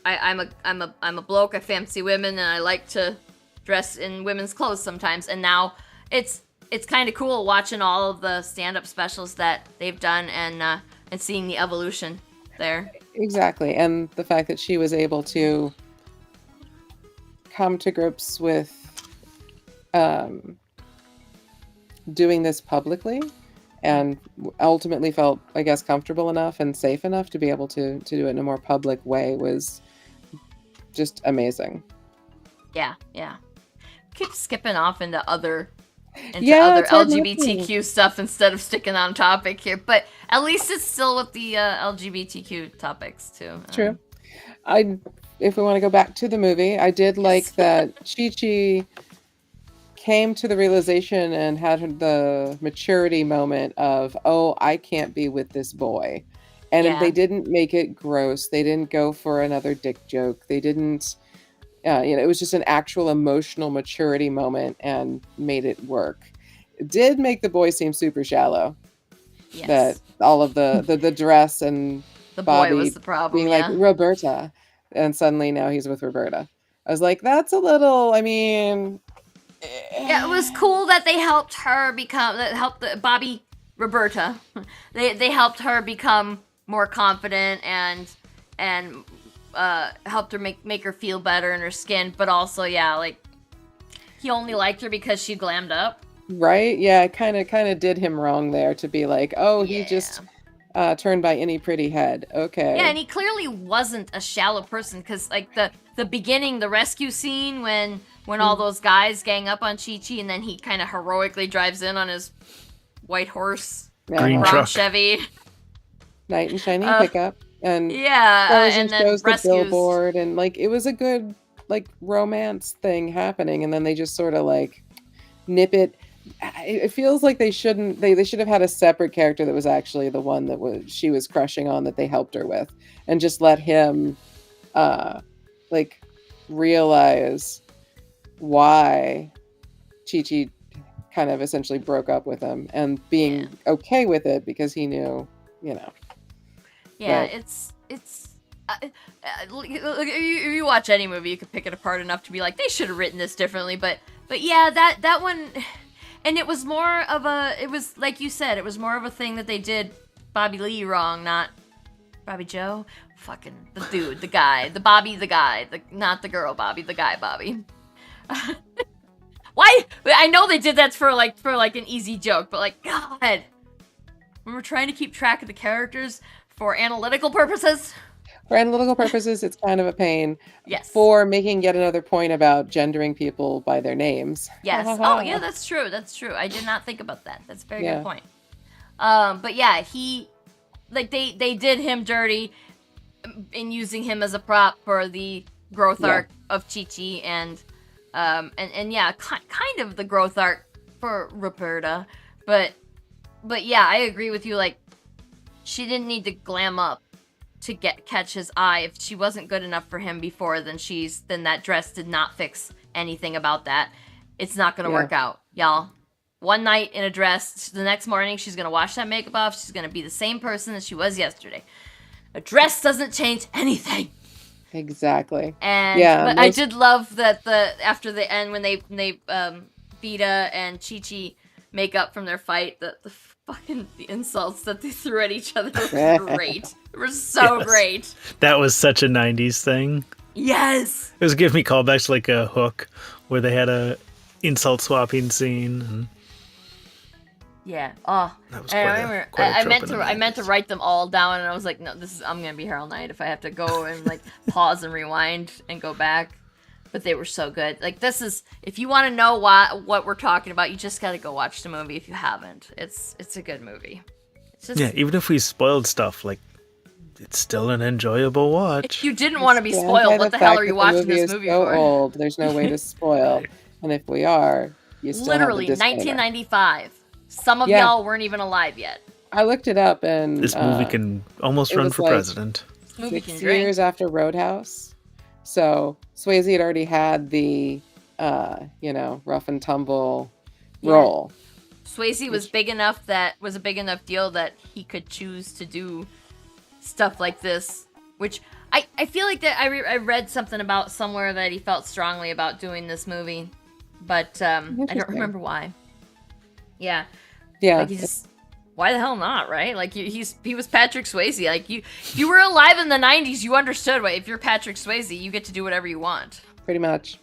I'm a bloke. I fancy women, and I like to dress in women's clothes sometimes. And now it's kind of cool watching all of the stand up specials that they've done and seeing the evolution there. Exactly, and the fact that she was able to come to grips with um, doing this publicly and ultimately felt, I guess, comfortable enough and safe enough to be able to do it in a more public way was just amazing. Yeah. Keep skipping off into other Yeah, it's hard not to. LGBTQ stuff instead of sticking on topic here, but at least it's still with the LGBTQ topics too. True. If we want to go back to the movie, I did like that Chi-Chi came to the realization and had the maturity moment of, oh, I can't be with this boy. And Yeah. they didn't make it gross. They didn't go for another dick joke. They didn't, it was just an actual emotional maturity moment and made it work. It did make the boy seem super shallow. Yes. That all of the dress and The Bobby boy was the problem, being like, yeah. Roberta. And suddenly now he's with Roberta. I was like, that's a little, I mean... Yeah, it was cool that they helped her become, Bobby, Roberta, they helped her become more confident and helped her make her feel better in her skin, but also, yeah, like, he only liked her because she glammed up. Right? Yeah, it kind of did him wrong there to be like, oh, he Yeah. just turned by any pretty head. Okay. Yeah, and he clearly wasn't a shallow person because, like, the beginning, the rescue scene when all those guys gang up on Chi-Chi and then he kind of heroically drives in on his white horse, Green brown truck. Chevy. Knight and shiny pickup. And Yeah, goes and then shows the rescues. billboard. And, like, it was a good, like, romance thing happening. And then they just sort of, like, nip it. It feels like they should have had a separate character that was actually the one that she was crushing on that they helped her with, and just let him like realize why Chi-Chi kind of essentially broke up with him and being okay with it because he knew, Yeah, but it's look, if you watch any movie, you could pick it apart enough to be like, they should have written this differently, but yeah, that one. And it was more of it was like you said, it was more of a thing that they did Bobby Lee wrong, not Bobby Joe. Fucking the dude, the guy, the Bobby, the guy, not the girl Bobby, the guy Bobby. Why? I know they did that for an easy joke, but like, God, when we're trying to keep track of the characters for analytical purposes. for analytical purposes, it's kind of a pain. Yes. For making yet another point about gendering people by their names. Yes. Oh, yeah, that's true. That's true. I did not think about that. That's a very good point. But yeah, they did him dirty in using him as a prop for the growth arc of Chi-Chi and yeah, kind of the growth arc for Roberta. But yeah, I agree with you. Like, she didn't need to glam up to catch his eye. If she wasn't good enough for him before, then that dress did not fix anything about that. It's not gonna work out, y'all. One night in a dress, the next morning she's gonna wash that makeup off. She's gonna be the same person as she was yesterday. A dress doesn't change anything. Exactly. And but I did love that after the end when they Vita and Chi-Chi make up from their fight, the fucking insults that they threw at each other were great. They were so great. That was such a 90s thing. Yes. It was giving me callbacks to like a Hook where they had a insult swapping scene. And yeah. Oh, that was I meant to write them all down, and I was like, no, I'm gonna be here all night if I have to go and like pause and rewind and go back. But they were so good. Like if you want to know what we're talking about, you just gotta go watch the movie if you haven't. It's a good movie. It's just, even if we spoiled stuff, like it's still an enjoyable watch. If you didn't want to be spoiled, what the hell are you watching this movie so for? Old, there's no way to spoil. And if we are, you still literally have the 1995. Some of y'all weren't even alive yet. I looked it up, and this movie can almost run for president. This movie 6 years after Roadhouse, so Swayze had already had the rough and tumble role. Swayze was big enough was a big enough deal that he could choose to do stuff like this, which I feel like that I read something about somewhere that he felt strongly about doing this movie, but I don't remember why. Yeah. Like why the hell not, right? Like he was Patrick Swayze. Like you were alive in the 90s, you understood if you're Patrick Swayze, you get to do whatever you want. Pretty much.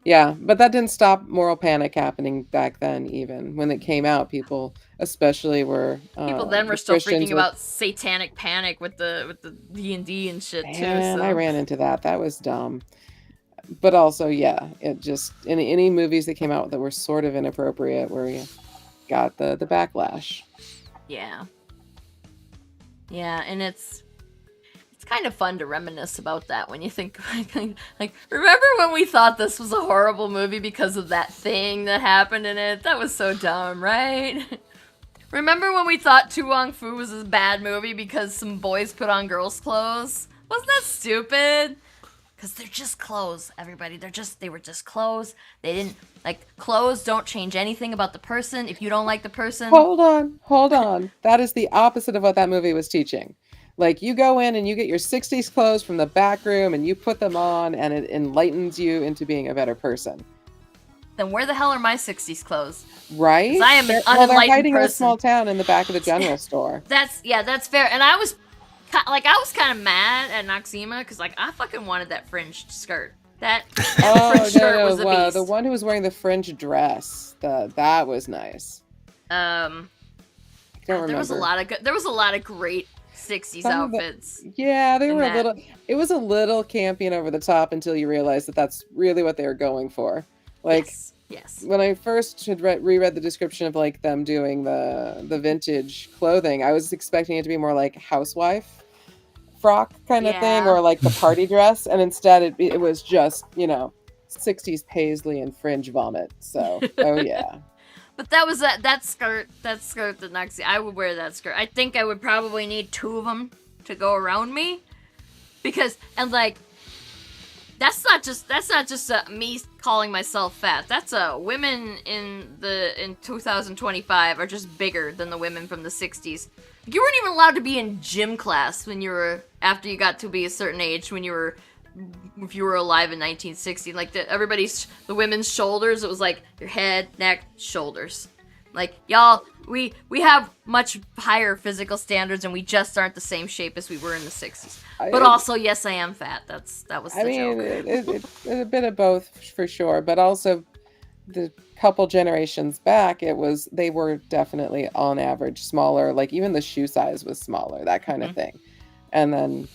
Yeah, but that didn't stop moral panic happening back then. Even when it came out, people especially were people then were still freaking about satanic panic with the D&D and shit too. And I ran into that. That was dumb. But also, it just any movies that came out that were sort of inappropriate where you got the backlash. Yeah, and it's kind of fun to reminisce about that when you think like remember when we thought this was a horrible movie because of that thing that happened in it? That was so dumb, right? Remember when we thought Too Wong Foo was a bad movie because some boys put on girls' clothes? Wasn't that stupid? Because they're just clothes, everybody. They were just clothes. They didn't, clothes don't change anything about the person. If you don't like the person... Hold on. That is the opposite of what that movie was teaching. Like, you go in and you get your 60s clothes from the back room and you put them on and it enlightens you into being a better person. Then where the hell are my 60s clothes? Right? Because I am an unenlightened they're hiding person. in a small town in the back of the general store. That's fair. And I was kind of mad at Noxema because I fucking wanted that fringed skirt. That fringed skirt was a beast. The one who was wearing the fringed dress, that was nice. I don't remember. There was a lot of great 60s outfits. They were a little. It was a little campy and over the top until you realized that that's really what they were going for. Yes. When I first had reread the description of them doing the vintage clothing, I was expecting it to be more like housewife frock kind of thing, or the party dress, and instead it was just 60s paisley and fringe vomit. So But that was that skirt that Noxie. I would wear that skirt. I think I would probably need 2 of them to go around me, because that's not just me calling myself fat. That's women in 2025 are just bigger than the women from the 60s. You weren't even allowed to be in gym class after you got to be a certain age if you were alive in 1960. The women's shoulders, it was your head, neck, shoulders. Y'all, we have much higher physical standards, and we just aren't the same shape as we were in the 60s. But also, yes, I am fat. That was the joke. It's a bit of both for sure, but also the couple generations back, they were definitely on average smaller. Even the shoe size was smaller, that kind of thing. And then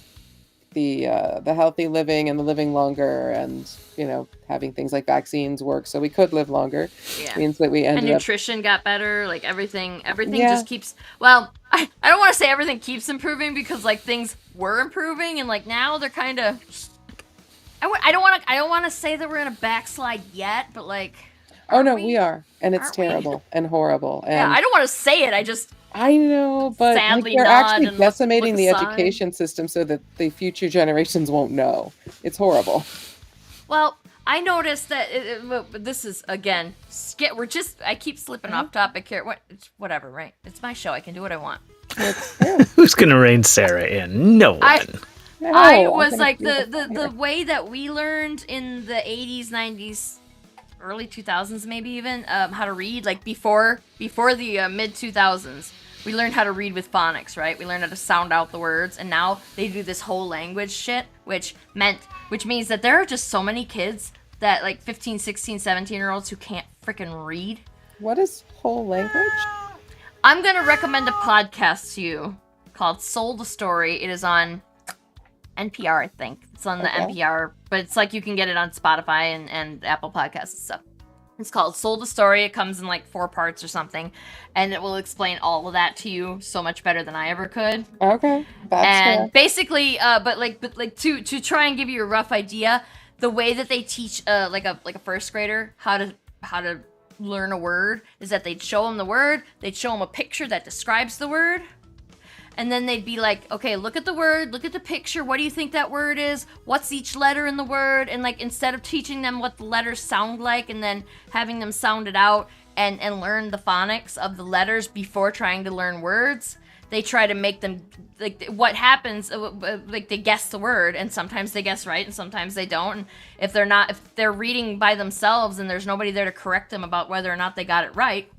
the healthy living and the living longer and having things like vaccines work so we could live longer means that we ended nutrition got better. Everything just keeps, I don't want to say everything keeps improving, because things were improving and now they're kind of, I don't want to say that we're in a backslide yet, but Oh Aren't no, we? we are, and it's Aren't we? terrible and horrible. Yeah, And I don't want to say it. I just I know, but like sadly they're nod actually and look decimating the aside. education system so that the future generations won't know. It's horrible. Well, I noticed that this is again. We're just. I keep slipping off topic here. Whatever, right? It's my show. I can do what I want. It's true. Who's gonna rein Sarah in? No one. No, I I'm was gonna like do the way that we learned in the 80s, 90s, early 2000s, maybe even how to read. Like before the mid 2000s, we learned how to read with phonics, right? We learned how to sound out the words, and now they do this whole language shit, which means that there are just so many kids that like 15, 16, 17-year-olds who can't freaking read. What is whole language? I'm going to recommend a podcast to you called Sold a Story. It is on NPR, I think. It's on the NPR, but it's like you can get it on Spotify and Apple Podcasts and stuff. It's called Sold a Story. It comes in like 4 parts or something, and it will explain all of that to you so much better than I ever could. Okay, that's And fair. basically, but to try and give you a rough idea, the way that they teach like a first grader how to learn a word is that they'd show them the word, they'd show them a picture that describes the word, and then they'd be like, okay, look at the word, look at the picture, what do you think that word is, what's each letter in the word, and like instead of teaching them what the letters sound like and then having them sound it out and learn the phonics of the letters before trying to learn words, they try to make them, like, what happens, like, they guess the word, and sometimes they guess right, and sometimes they don't, and if they're reading by themselves and there's nobody there to correct them about whether or not they got it right,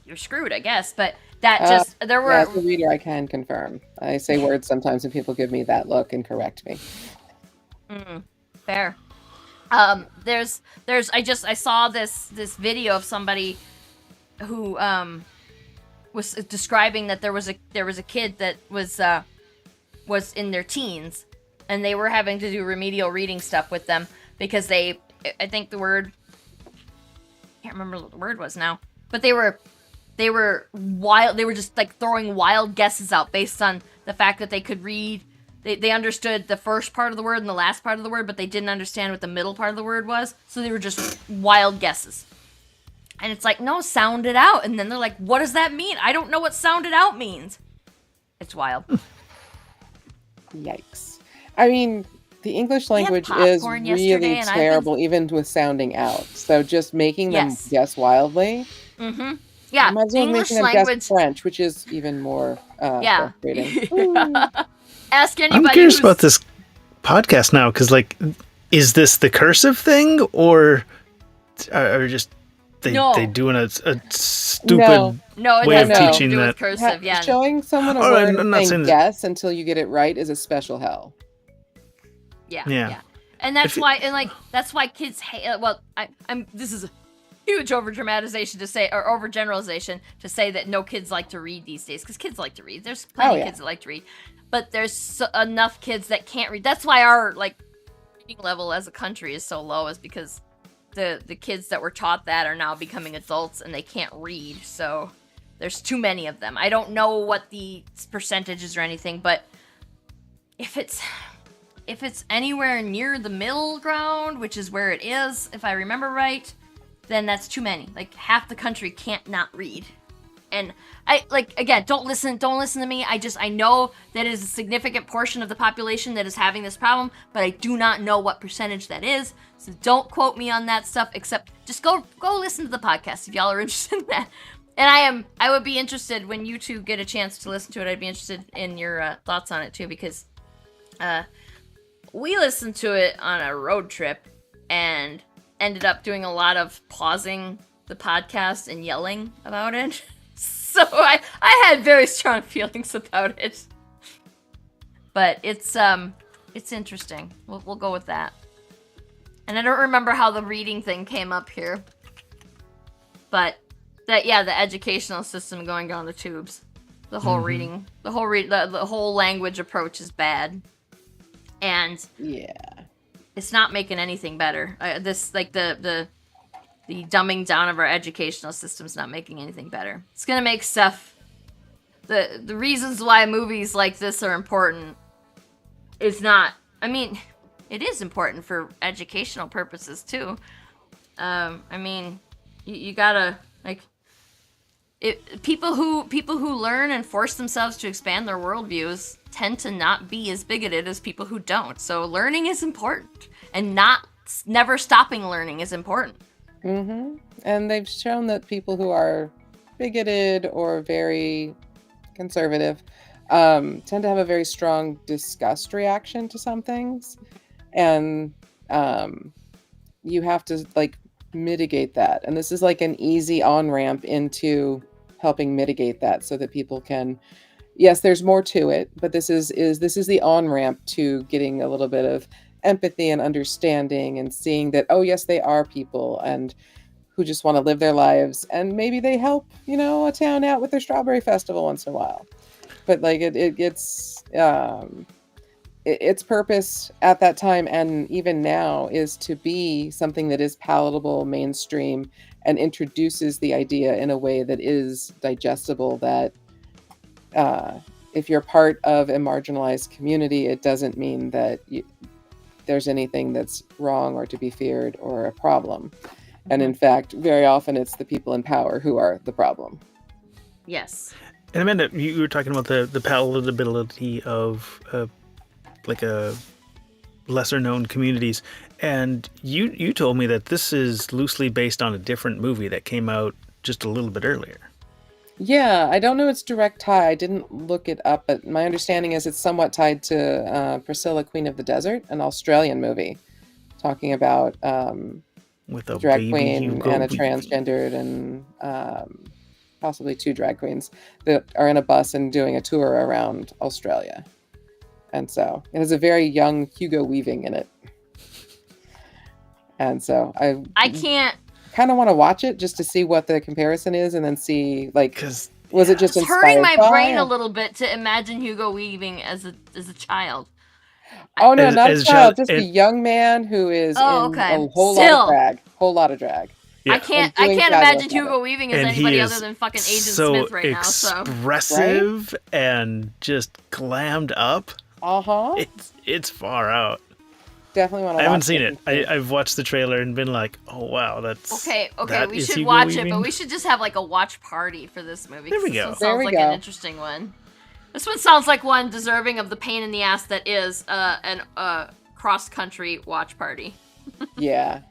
you're screwed, I guess, but there were... As a reader, I can confirm. I say words sometimes and people give me that look and correct me. Fair. I saw this video of somebody who, was describing that there was a kid that was in their teens, and they were having to do remedial reading stuff with them because I think the word, I can't remember what the word was now, but they were wild. They were just like throwing wild guesses out based on the fact that they could read. They understood the first part of the word and the last part of the word, but they didn't understand what the middle part of the word was. So they were just wild guesses. And it's like, no, sound it out. And then they're like, what does that mean? I don't know what sound it out means. It's wild. Yikes. I mean, the English language is really terrible, even with sounding out. So just making them guess wildly. Mm-hmm. Yeah, might as well English making them language guess French, which is even more frustrating. Ask anybody. I'm curious about this podcast now, because like, is this the cursive thing, or are just they doing a stupid way of teaching that? Cursive, showing someone a word and guess until you get it right is a special hell. Yeah. And that's why kids hate. Well, this is a huge overdramatization to say, or overgeneralization to say that no kids like to read these days, because kids like to read. There's plenty of kids that like to read, but there's enough kids that can't read. That's why our reading level as a country is so low, is because the kids that were taught that are now becoming adults and they can't read. So there's too many of them. I don't know what the percentage is or anything, but if it's anywhere near the middle ground, which is where it is, if I remember right, then that's too many. Like, half the country can't not read. And again, don't listen to me. I know that it is a significant portion of the population that is having this problem, but I do not know what percentage that is. So don't quote me on that stuff, except just go listen to the podcast if y'all are interested in that. And I would be interested when you two get a chance to listen to it. I'd be interested in your thoughts on it too, because we listened to it on a road trip and ended up doing a lot of pausing the podcast and yelling about it. So I had very strong feelings about it. But it's interesting. We'll go with that. And I don't remember how the reading thing came up here. But the educational system going down the tubes. The whole reading, the whole language approach is bad. And it's not making anything better. The dumbing down of our educational system is not making anything better. It's gonna make stuff. The reasons why movies like this are important is not. I mean, it is important for educational purposes too. I mean, you gotta like. People who learn and force themselves to expand their worldviews tend to not be as bigoted as people who don't. So learning is important, and never stopping learning is important. Mm-hmm. And they've shown that people who are bigoted or very conservative tend to have a very strong disgust reaction to some things, and you have to like mitigate that. And this is like an easy on-ramp into helping mitigate that so that people can, yes, there's more to it, but this is the on-ramp to getting a little bit of empathy and understanding and seeing that, oh yes, they are people and who just want to live their lives, and maybe they help, a town out with their strawberry festival once in a while. But like it gets its purpose at that time and even now is to be something that is palatable, mainstream, and introduces the idea in a way that is digestible, that if you're part of a marginalized community, it doesn't mean that there's anything that's wrong or to be feared or a problem. And in fact, very often it's the people in power who are the problem. Yes. And Amanda, you were talking about the palatability of like a lesser known communities, and you told me that this is loosely based on a different movie that came out just a little bit earlier. Yeah, I don't know its direct tie. I didn't look it up, but my understanding is it's somewhat tied to Priscilla, Queen of the Desert, an Australian movie talking about with a drag queen and a transgendered and possibly two drag queens that are in a bus and doing a tour around Australia. And so it has a very young Hugo Weaving in it. And so I can't kind of want to watch it just to see what the comparison is, and then see like, was it just it's hurting my brain a little bit to imagine Hugo Weaving as a child. Oh no, not a child, just a young man who is in a whole lot of drag. Yeah. I can't imagine Hugo Weaving as anybody other than fucking Agent Smith right now. So expressive and just glammed up. It's far out. Definitely want to watch it. I haven't seen it. I've watched the trailer and been like, oh wow, that's okay. We should watch it, but we should just have like a watch party for this movie. There we go. This one sounds like an interesting one. This one sounds like one deserving of the pain in the ass that is an cross-country watch party. Yeah.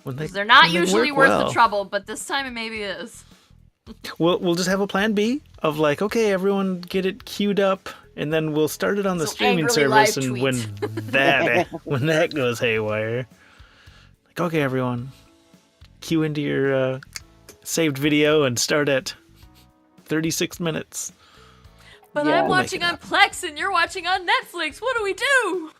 They're not usually worth the trouble, but this time it maybe is. We'll just have a plan B of like, okay, everyone get it queued up, and then we'll start it on the streaming service, and when that goes haywire, like, okay, everyone, cue into your saved video and start at 36 minutes. But I'm watching on Plex and you're watching on Netflix. What do we do?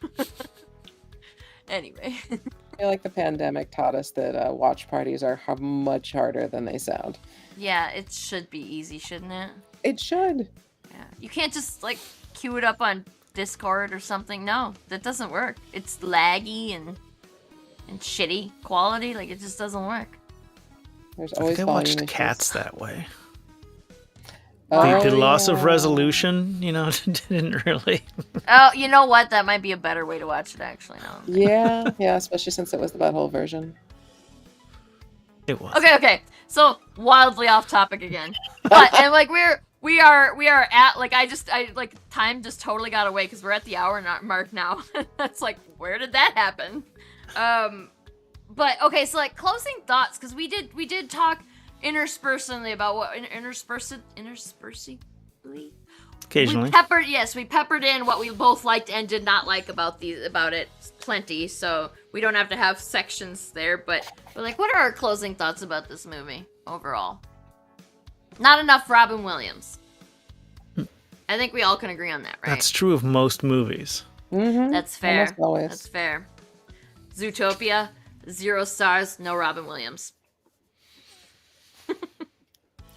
Anyway. I feel like the pandemic taught us that watch parties are much harder than they sound. Yeah, it should be easy, shouldn't it? It should. Yeah. You can't just like queue it up on Discord or something. No, that doesn't work. It's laggy and shitty quality. Like, it just doesn't work. There's always I watched Cats that way. Oh, the loss of resolution, didn't really. Oh, you know what? That might be a better way to watch it, actually. No. Yeah, especially since it was the butthole version. It was. Okay. So wildly off topic again, but and like we are at like I like time just totally got away because we're at the hour mark now. It's like, where did that happen? But okay, so like closing thoughts, because we did talk interspersely about what interspersely. Occasionally. We peppered in what we both liked and did not like about it plenty, so we don't have to have sections there, but like, what are our closing thoughts about this movie overall? Not enough Robin Williams. I think we all can agree on that, right? That's true of most movies. Mm-hmm. That's fair. Almost always. That's fair. Zootopia, 0 stars, no Robin Williams.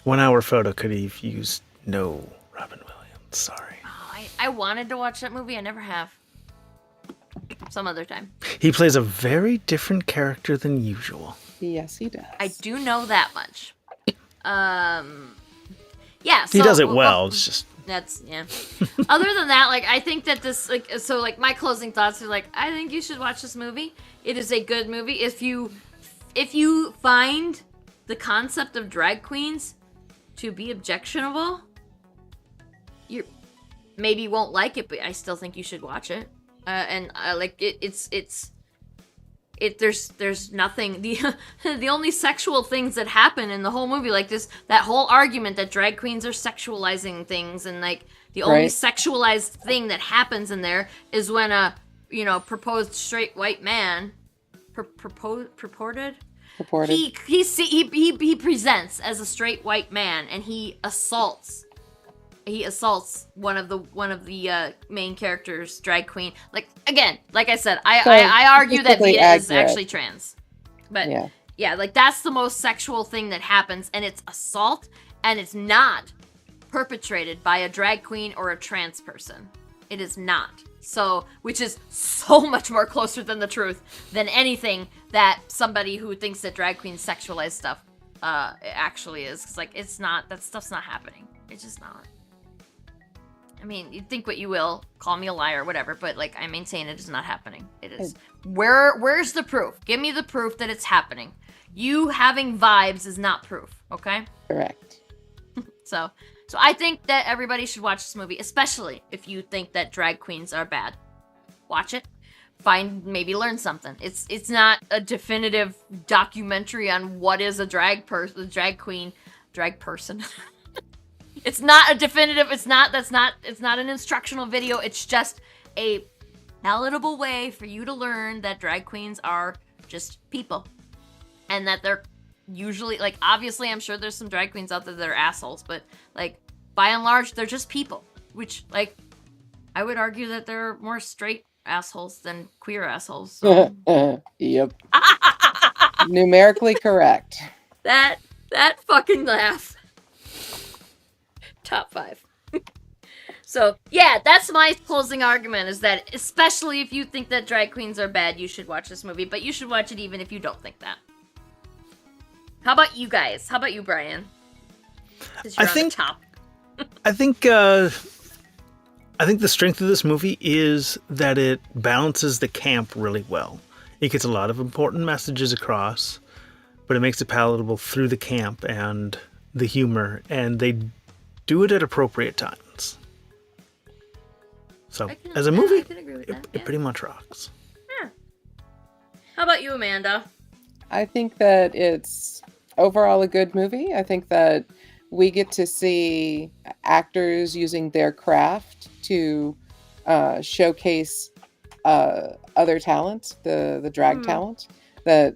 1 hour photo could have used no Robin Williams. Sorry. Oh, I wanted to watch that movie. I never have. Some other time. He plays a very different character than usual. Yes, he does. I do know that much. Yeah. So, he does it well. It's just. Yeah. Other than that, like, I think that this, like, so, like, my closing thoughts are, like, I think you should watch this movie. It is a good movie. If you if you find the concept of drag queens to be objectionable, you maybe won't like it, but I still think you should watch it. And like there's nothing, the only sexual things that happen in the whole movie, like that whole argument that drag queens are sexualizing things, and like the only sexualized thing that happens in there is when a proposed straight white man purported he presents as a straight white man, and he assaults one of the main characters, drag queen. Like, again, like I said, I argue that Vita is actually trans, but yeah, like that's the most sexual thing that happens, and it's assault, and it's not perpetrated by a drag queen or a trans person. It is not. So, which is so much more closer than the truth than anything that somebody who thinks that drag queens sexualize stuff actually is. 'Cause, like, it's not, that stuff's not happening. It's just not. I mean, you think what you will, call me a liar, whatever, but like, I maintain it is not happening. It is. Where's the proof? Give me the proof that it's happening. You having vibes is not proof, okay? Correct. So I think that everybody should watch this movie, especially if you think that drag queens are bad. Watch it. Maybe learn something. It's not a definitive documentary on what is a drag person. It's not a definitive, it's not an instructional video. It's just a palatable way for you to learn that drag queens are just people. And that they're usually, like, obviously I'm sure there's some drag queens out there that are assholes, but like, by and large, they're just people. Which, like, I would argue that they're more straight assholes than queer assholes. So. Yep. Numerically correct. That fucking laugh. Top 5. So, yeah, that's my closing argument, is that especially if you think that drag queens are bad, you should watch this movie, but you should watch it even if you don't think that. How about you guys? How about you, Brian? I think the top. I think the strength of this movie is that it balances the camp really well. It gets a lot of important messages across, but it makes it palatable through the camp and the humor, and they do it at appropriate times. So, as a movie, it pretty much rocks. Yeah. How about you, Amanda? I think that it's overall a good movie. I think that we get to see actors using their craft to showcase other talent, the drag talent. That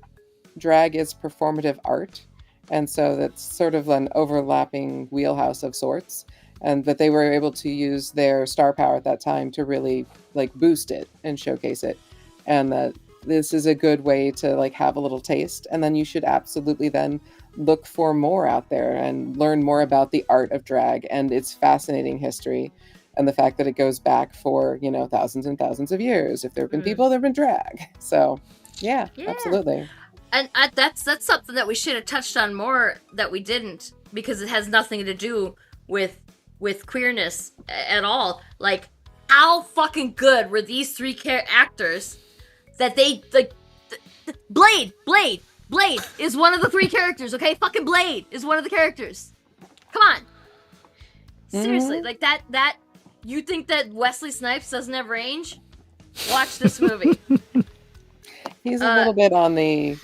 drag is performative art, and so that's sort of an overlapping wheelhouse of sorts. And that they were able to use their star power at that time to really like boost it and showcase it, and that this is a good way to like have a little taste, and then you should absolutely then look for more out there and learn more about the art of drag and its fascinating history, and the fact that it goes back for thousands and thousands of years. If there have been people that have been drag, so yeah. Absolutely. And that's something that we should have touched on more that we didn't, because it has nothing to do with queerness at all. Like, how fucking good were these three actors that they like? Blade is one of the three characters, okay? Fucking Blade is one of the characters. Come on. Seriously, like that you think that Wesley Snipes doesn't have range? Watch this movie. He's a little bit on the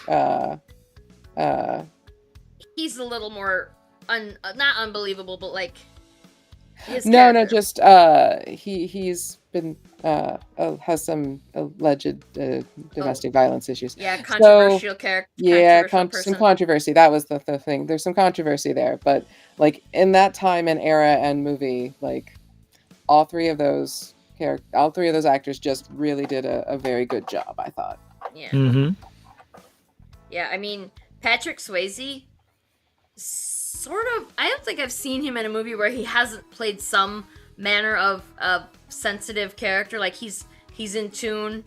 he's a little more not unbelievable, but like he's been has some alleged domestic violence issues. Yeah, controversial character. Yeah, some controversy. That was the thing. There's some controversy there, but like in that time and era and movie, like all three of those actors just really did a very good job, I thought. Yeah. Mm-hmm. Yeah, I mean, Patrick Swayze, sort of. I don't think I've seen him in a movie where he hasn't played some manner of sensitive character. Like he's in tune,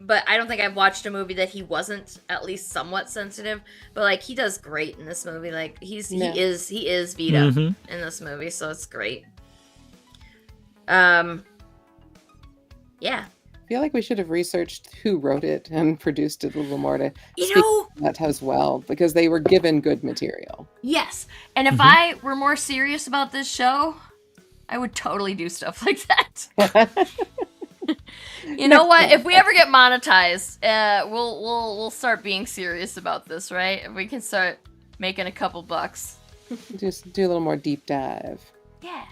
but I don't think I've watched a movie that he wasn't at least somewhat sensitive. But like he does great in this movie. Like he is Vita in this movie, so it's great. Yeah. feel like we should have researched who wrote it and produced it a little more to You speak know, to that as well, because they were given good material. yes. And if I were more serious about this show, I would totally do stuff like that. You know what? If we ever get monetized, we'll start being serious about this, right? If we can start making a couple bucks. Just do a little more deep dive. Yeah.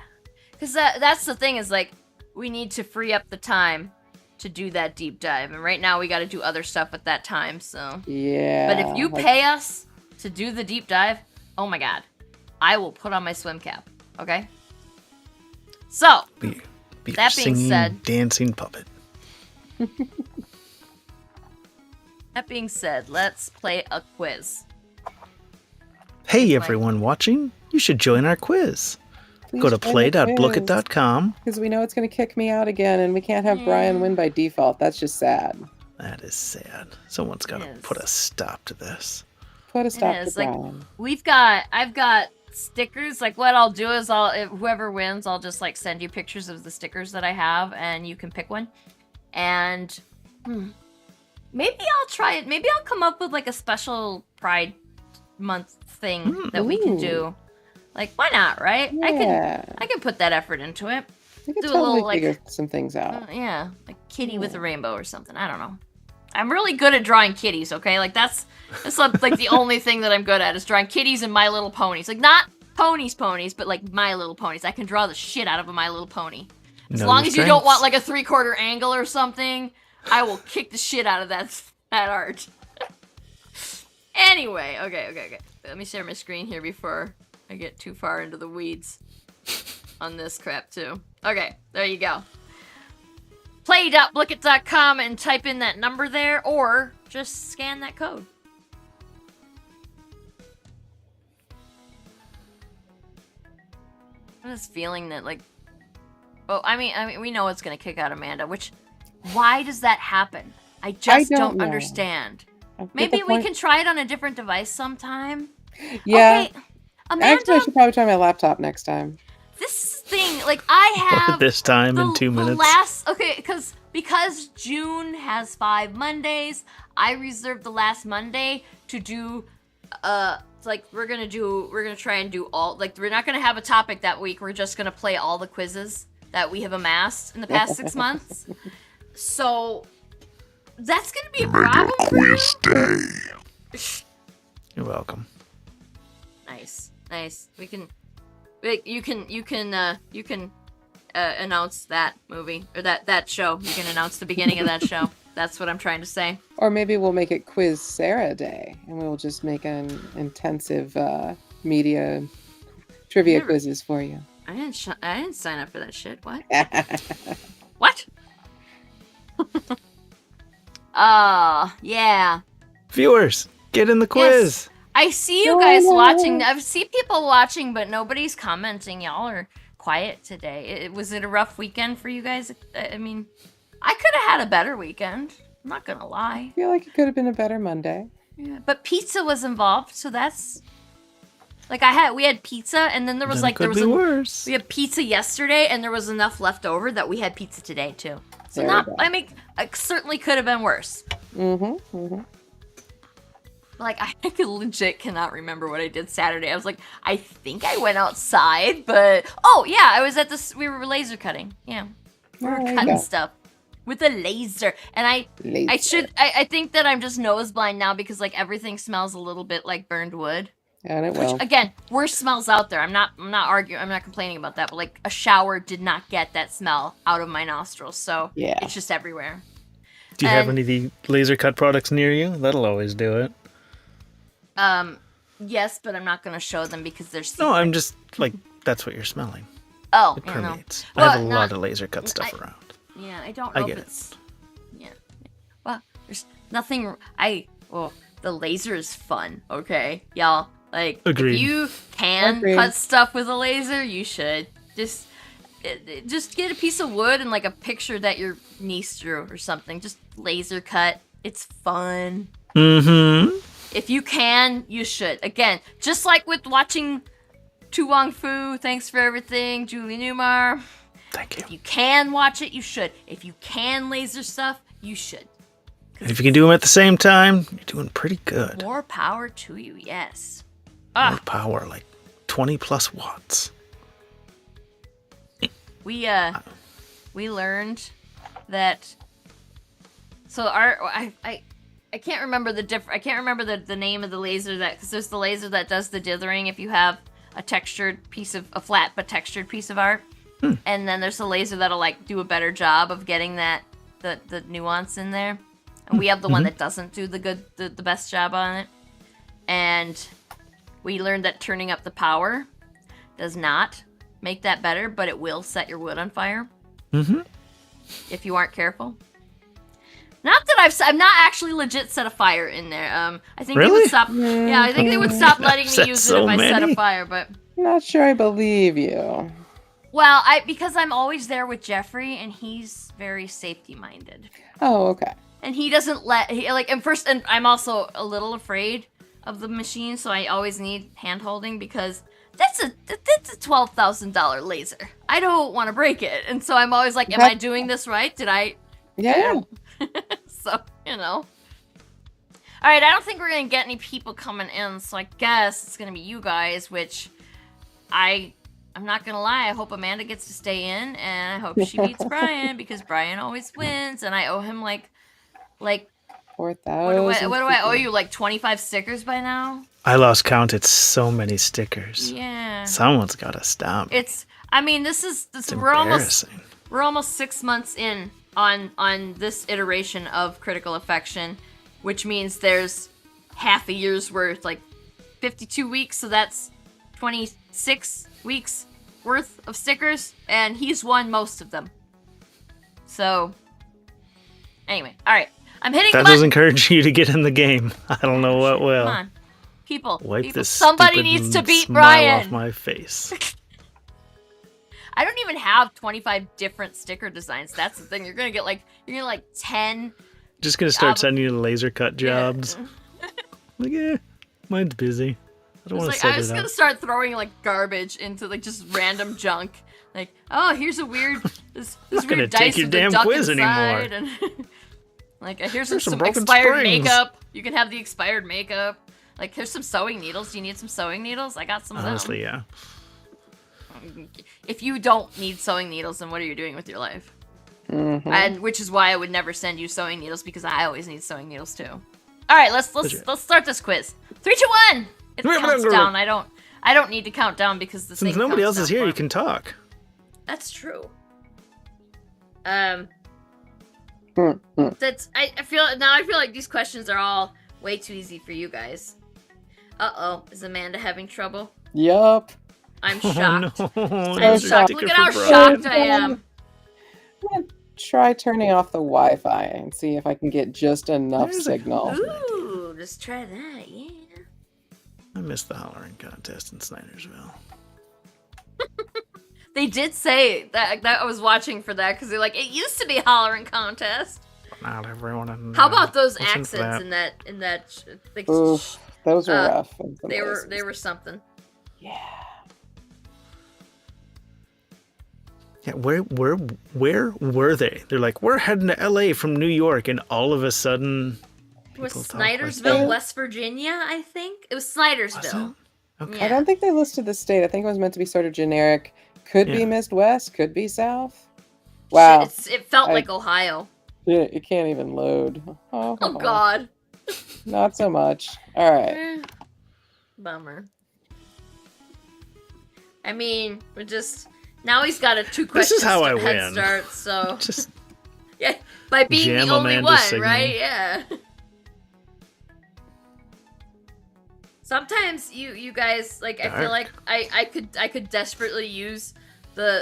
Because that's the thing is, like, we need to free up the time to do that deep dive. And right now we got to do other stuff at that time, so. Yeah. But if you pay us to do the deep dive, oh my god. I will put on my swim cap, okay? So, be that being singing, said, dancing puppet. that being said, let's play a quiz. Hey everyone watching, you should join our quiz. Go to play.blookit.com. Because we know it's going to kick me out again, and we can't have Brian win by default. That's just sad. That is sad. Someone's got to put a stop to this. Put a stop to Brian. Like, I've got stickers. Like, what I'll do is whoever wins, I'll just like send you pictures of the stickers that I have, and you can pick one. And maybe I'll try it. Maybe I'll come up with like a special Pride Month thing that we can do. Like, why not, right? Yeah. I can put that effort into it. We can do totally a little, figure some things out. Yeah, like kitty with a rainbow or something. I don't know. I'm really good at drawing kitties, okay? Like, that's like the only thing that I'm good at is drawing kitties and My Little Ponies. Like, not ponies, but like My Little Ponies. I can draw the shit out of a My Little Pony. As long as you don't want like a 3/4 angle or something, I will kick the shit out of that art. Anyway, okay. Let me share my screen here before I get too far into the weeds on this crap too. Okay, there you go. Play.blookit.com and type in that number there, or just scan that code. I have this feeling that, like, I mean, we know it's gonna kick out Amanda. Why does that happen? I just don't understand. Maybe we can try it on a different device sometime. Yeah. Okay, Amanda. Actually, I should probably try my laptop next time. This thing, like, I have this time in 2 minutes. Because June has 5 Mondays, I reserved the last Monday to do. Like, we're gonna try and do all. Like, we're not gonna have a topic that week. We're just gonna play all the quizzes that we have amassed in the past 6 months. So that's gonna be a problem for you. Quiz day. You're welcome. Nice. You can announce that movie or that show. You can announce the beginning of that show. That's what I'm trying to say. Or maybe we'll make it Quiz Sarah Day, and we'll just make an intensive media trivia quizzes for you. I didn't sign up for that shit. What? What? Yeah. Viewers, get in the quiz. Yes. I see you guys watching. I see people watching, but nobody's commenting. Y'all are quiet today. Was it a rough weekend for you guys? I mean, I could have had a better weekend. I'm not gonna lie. I feel like it could have been a better Monday. Yeah, but pizza was involved, so that's like we had pizza, and then there was worse. We had pizza yesterday, and there was enough left over that we had pizza today too. So it certainly could have been worse. Like, I legit cannot remember what I did Saturday. I was like, I think I went outside, but oh yeah, I was at we were laser cutting. Yeah, we were cutting stuff with a laser, and I think that I'm just nose blind now because like everything smells a little bit like burned wood. And it will. Which, again, worst smells out there. I'm not arguing. I'm not complaining about that. But like a shower did not get that smell out of my nostrils, so yeah, it's just everywhere. Do you have any of the laser cut products near you? That'll always do it. Yes, but I'm not going to show them because they're secret. No, I'm just like that's what you're smelling. Oh, it permeates. No. I have a lot of laser cut stuff around. Yeah, I don't know if it's. Yeah. Well, there's nothing. The laser is fun. Okay, y'all. Like, agreed. If you can cut stuff with a laser, you should. Just get a piece of wood and like a picture that your niece drew or something. Just laser cut. It's fun. Mm-hmm. If you can, you should. Again, just like with watching Too Wong Foo, Thanks for Everything, Julie Newmar. Thank you. If you can watch it, you should. If you can laser stuff, you should. And if you can do them at the same time, you're doing pretty good. More power to you, yes. More power, like 20 plus watts. We learned that. So I can't remember the name of the laser that, because there's the laser that does the dithering if you have a flat but textured piece of art, and then there's the laser that'll like do a better job of getting that the nuance in there, and we have the one that doesn't do the best job on it, and we learned that turning up the power does not make that better, but it will set your wood on fire if you aren't careful. Not that I've not actually legit set a fire in there. I think they would stop. Yeah, I think they would stop letting me use it if I set a fire. But not sure I believe you. Well, because I'm always there with Jeffrey, and he's very safety minded. Oh, okay. And he doesn't and I'm also a little afraid of the machine, so I always need hand holding because that's a $12,000 laser. I don't want to break it, and so I'm always like, am I doing this right? Did I? Yeah. So, All right, I don't think we're going to get any people coming in, so I guess it's going to be you guys, which I'm not going to lie, I hope Amanda gets to stay in, and I hope she beats Brian, because Brian always wins, and I owe him, like 4,000. What do I owe you, like 25 stickers by now? I lost count. It's so many stickers. Yeah. Someone's got to stop. It's We're almost 6 months in on this iteration of Critical Affection, which means there's half a year's worth, like 52 weeks, so that's 26 weeks worth of stickers, and he's won most of them. So, anyway, all right. I'm hitting that does encourage you to get in the game. I don't know what will. Come on. People, this somebody needs to beat smile Brian. Off my face. I don't even have 25 different sticker designs. That's the thing. You're gonna get like 10. Just gonna start sending you laser cut jobs. Yeah. Mine's busy. I don't want to set it up. I was gonna start throwing like garbage into like just random junk. Like, oh, here's a weird this weird dice with a duck inside, and like here's some expired makeup. You can have the expired makeup. Like, here's some sewing needles. Do you need some sewing needles? I got some of them. Honestly, yeah. If you don't need sewing needles, then what are you doing with your life? Mm-hmm. And which is why I would never send you sewing needles, because I always need sewing needles too. All right, let's start this quiz. 3, 2, 1. It counts down. I don't need to count down because the since nobody else is here, you can talk. That's true. Mm-hmm. I feel like these questions are all way too easy for you guys. Is Amanda having trouble? Yup. I'm shocked. Oh, no. I'm shocked. Look at how shocked I am. I'm gonna try turning off the Wi-Fi and see if I can get just enough signal. Ooh, let's try that, yeah. I missed the hollering contest in Snydersville. They did say that I was watching for that, because they're like, it used to be a hollering contest. Not everyone. How about those accents in that? Like, Oof, those were rough. They were something. Yeah. Yeah, where were they? They're like, we're heading to LA from New York, and all of a sudden, it was Snydersville, West Virginia, I think. It was Snydersville. Okay. Yeah. I don't think they listed the state. I think it was meant to be sort of generic. Could be Midwest, could be South. Wow. It felt like Ohio. Yeah, it can't even load. Oh God. Not so much. All right. Bummer. I mean, we're just... Now he's got a 2 questions head start, so... Just yeah, by being the only Amanda's one, signal. right? Yeah. Sometimes you guys, like, I feel like I could desperately use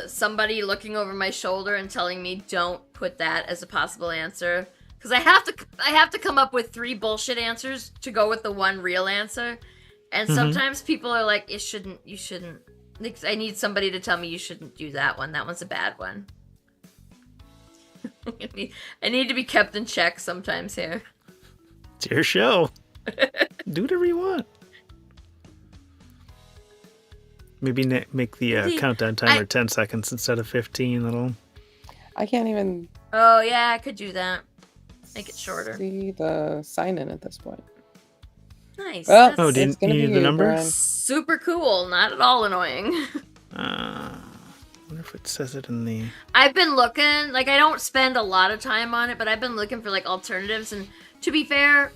somebody looking over my shoulder and telling me don't put that as a possible answer, because I have to come up with 3 bullshit answers to go with the 1 real answer, and sometimes people are like, you shouldn't. Like, I need somebody to tell me you shouldn't do that one. That one's a bad one. I need to be kept in check sometimes here. It's your show. Do whatever you want. Maybe make the countdown timer 10 seconds instead of 15. That'll. I can't even. Oh yeah, I could do that. Make it shorter. See the sign in at this point. Nice. Well, Oh, do you need the number? Brian. Super cool. Not at all annoying. I wonder if it says it in the. I've been looking. Like, I don't spend a lot of time on it, but I've been looking for like alternatives. And to be fair,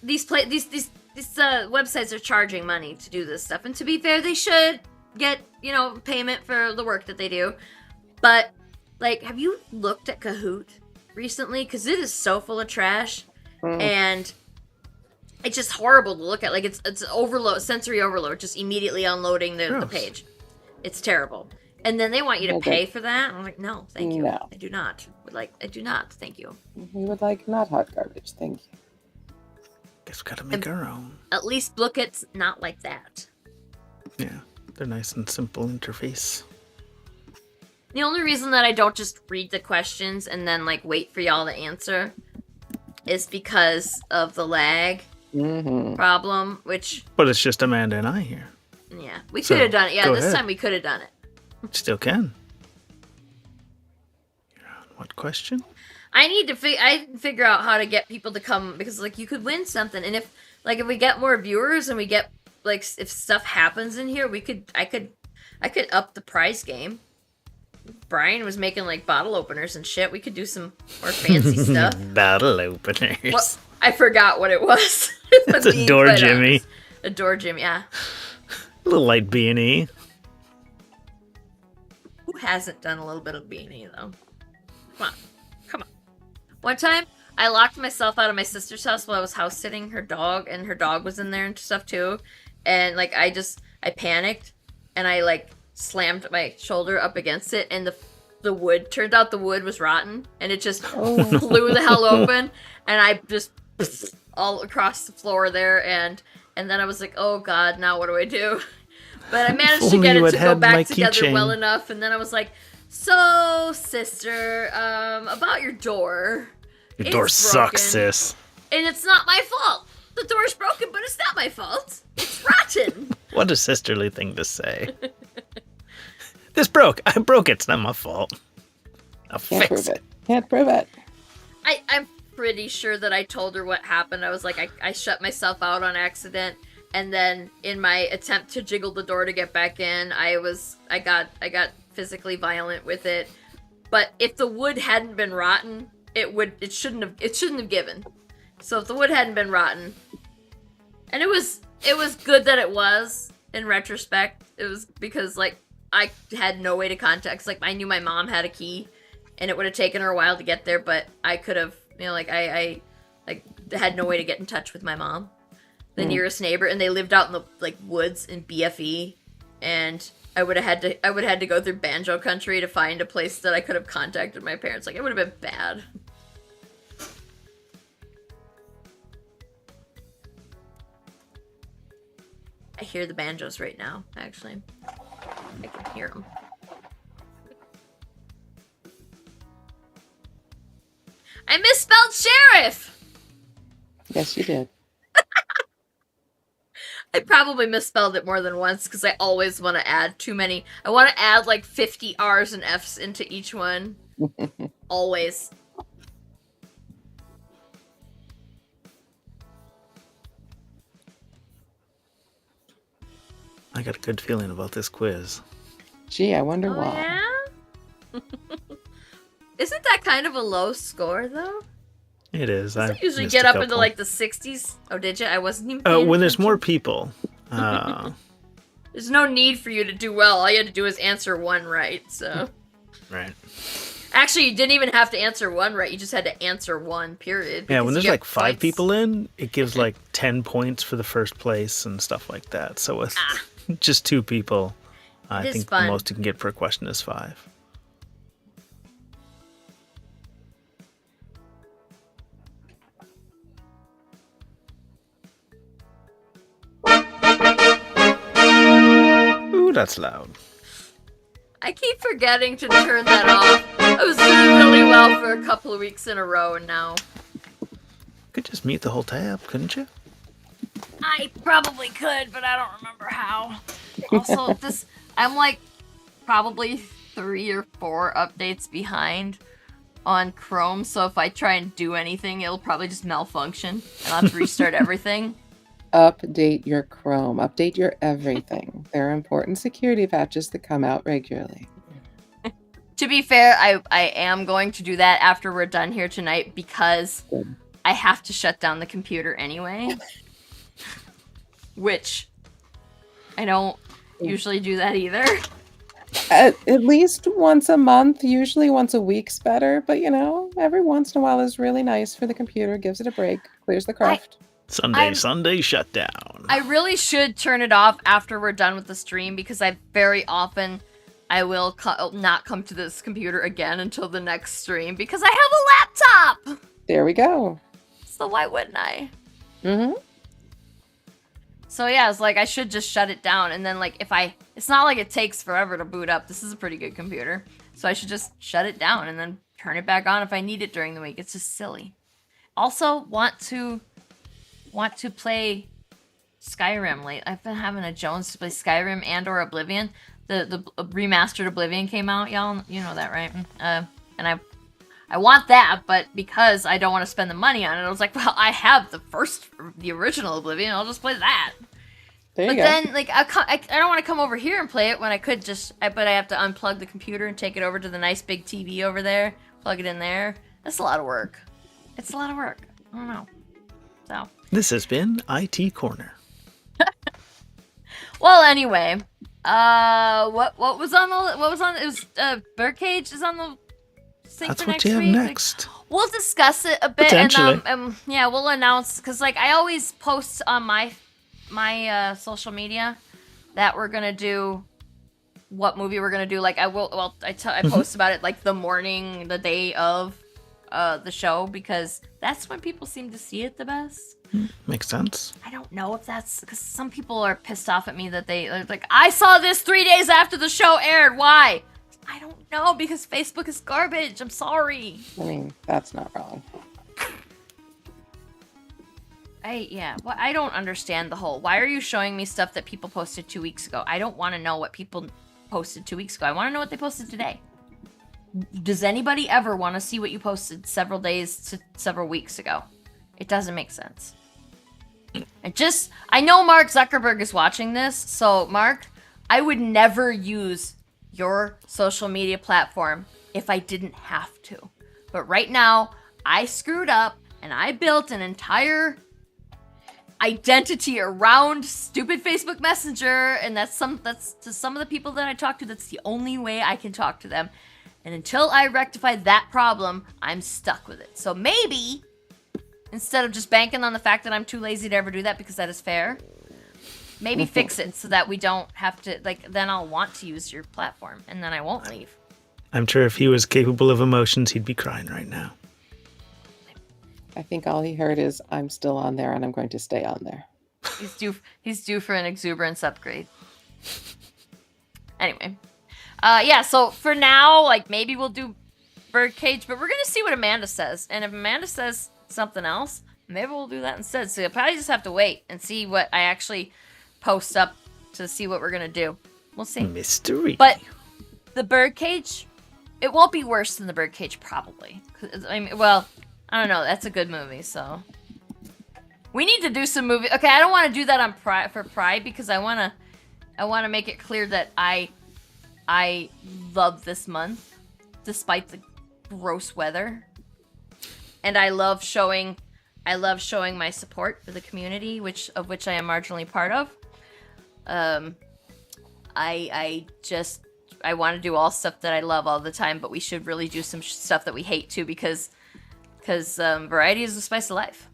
these websites are charging money to do this stuff. And to be fair, they should get payment for the work that they do. But like, have you looked at Kahoot recently? Because it is so full of trash, and it's just horrible to look at. Like, it's overload, sensory overload, just immediately unloading the page. It's terrible. And then they want you to pay for that. I'm like, no, thank you. No. I do not. I do not. Thank you. We would like not hot garbage. Thank you. Guess we gotta make our own. At least Bookit's not like that. Yeah, they're nice and simple interface. The only reason that I don't just read the questions and then like wait for y'all to answer is because of the lag problem, which... But it's just Amanda and I here. Yeah, we could have done it. Yeah, this time we could have done it. Still can. You're on what question? I need to figure out how to get people to come, because like you could win something, and if we get more viewers and we get like if stuff happens in here, I could up the prize game. Brian was making like bottle openers and shit. We could do some more fancy stuff. Bottle openers. What? I forgot what it was. It's a door Jimmy. A door Jimmy, yeah. A little light B&E. Who hasn't done a little bit of B&E though? Come on. One time, I locked myself out of my sister's house while I was house sitting her dog, and her dog was in there and stuff too. And like I panicked, and I like slammed my shoulder up against it, and the wood turned out the wood was rotten, and it just flew the hell open, and I just all across the floor there, and then I was like, oh god, now what do I do? But I managed to get it to go back together well enough, and then I was like, so sister, about your door. Your door sucks, sis. And it's not my fault. The door's broken, but it's not my fault. It's rotten. What a sisterly thing to say. This broke. I broke it. It's not my fault. I'll fix it. Can't prove it. I'm pretty sure that I told her what happened. I was like, I shut myself out on accident, and then in my attempt to jiggle the door to get back in, I got physically violent with it. But if the wood hadn't been rotten, it shouldn't have given. So if the wood hadn't been rotten, and it was good that it was in retrospect. It was because like I had no way to contact. Like I knew my mom had a key, and it would have taken her a while to get there. But I could have, I had no way to get in touch with my mom, the nearest neighbor, and they lived out in the like woods in BFE, and I would have had to go through Banjo Country to find a place that I could have contacted my parents. Like it would have been bad. I hear the banjos right now, actually. I can hear them. I misspelled sheriff! Yes, you did. I probably misspelled it more than once because I always want to add too many. I want to add like 50 R's and F's into each one. Always. I got a good feeling about this quiz. Gee, I wonder why. Yeah? Isn't that kind of a low score, though? It is. I usually get up into like the 60s. Oh, did you? I wasn't even. Oh, when there's more people. There's no need for you to do well. All you had to do is answer one right. So. Right. Actually, you didn't even have to answer one right. You just had to answer one, period. Yeah, when there's like 5 people in, it gives like 10 points for the first place and stuff like that. So with just 2 people, I think the most you can get per question is 5. Ooh, that's loud. I keep forgetting to turn that off. I was doing really well for a couple of weeks in a row, and now... You could just mute the whole tab, couldn't you? I probably could, but I don't remember how. Also, I'm like probably 3 or 4 updates behind on Chrome, so if I try and do anything, it'll probably just malfunction, and I'll have to restart everything. Update your Chrome. Update your everything. There are important security patches that come out regularly. To be fair, I am going to do that after we're done here tonight, because I have to shut down the computer anyway. Which, I don't usually do that either. At least once a month, usually once a week's better, but every once in a while is really nice for the computer, gives it a break, clears the craft. Sunday shutdown. I really should turn it off after we're done with the stream, because I will not come to this computer again until the next stream, because I have a laptop! There we go. So why wouldn't I? Mm-hmm. So yeah, it's like I should just shut it down, and then it's not like it takes forever to boot up. This is a pretty good computer. So I should just shut it down and then turn it back on if I need it during the week. It's just silly. Also want to play Skyrim late. I've been having a Jones to play Skyrim and or Oblivion. The remastered Oblivion came out, y'all. You know that, right? And I want that, but because I don't want to spend the money on it, I was like, well, I have the original Oblivion. I'll just play that. There you go. Then, I don't want to come over here and play it when I could but I have to unplug the computer and take it over to the nice big TV over there, plug it in there. That's a lot of work. It's a lot of work. I don't know. So. This has been IT Corner. Well, anyway, what was on? It was Birdcage is on the thing That's for what next you have week. next. We'll discuss it a bit, Potentially. and yeah, we'll announce, because I always post on my social media that we're gonna do what movie we're gonna do. I post about it the day of the show, because that's when people seem to see it the best. Makes sense. I don't know if that's because some people are pissed off at me that they're like, I saw this 3 days after the show aired. Why? I don't know, because Facebook is garbage. I'm sorry. I mean, that's not wrong. I don't understand the whole, why are you showing me stuff that people posted 2 weeks ago? I don't want to know what people posted 2 weeks ago. I want to know what they posted today. Does anybody ever want to see what you posted several days to several weeks ago? It doesn't make sense. I know Mark Zuckerberg is watching this, so Mark, I would never use your social media platform if I didn't have to. But right now, I screwed up and I built an entire identity around stupid Facebook Messenger, and that's to some of the people that I talk to, that's the only way I can talk to them. And until I rectify that problem, I'm stuck with it. So maybe, instead of just banking on the fact that I'm too lazy to ever do that, because that is fair, maybe fix it so that we don't have to, then I'll want to use your platform, and then I won't leave. I'm sure if he was capable of emotions, he'd be crying right now. I think all he heard is, I'm still on there and I'm going to stay on there. He's due for an exuberance upgrade. Anyway. Yeah, so for now, maybe we'll do Birdcage, but we're going to see what Amanda says. And if Amanda says something else, maybe we'll do that instead. So you'll probably just have to wait and see what I actually post up to see what we're going to do. We'll see. Mystery. But the Birdcage, it won't be worse than the Birdcage, probably. I don't know. That's a good movie, so. We need to do some movie. Okay, I don't want to do that on for Pride, because I want to make it clear that I love this month, despite the gross weather. And I love showing my support for the community, of which I am marginally part of. I want to do all stuff that I love all the time, but we should really do some stuff that we hate too, because variety is the spice of life.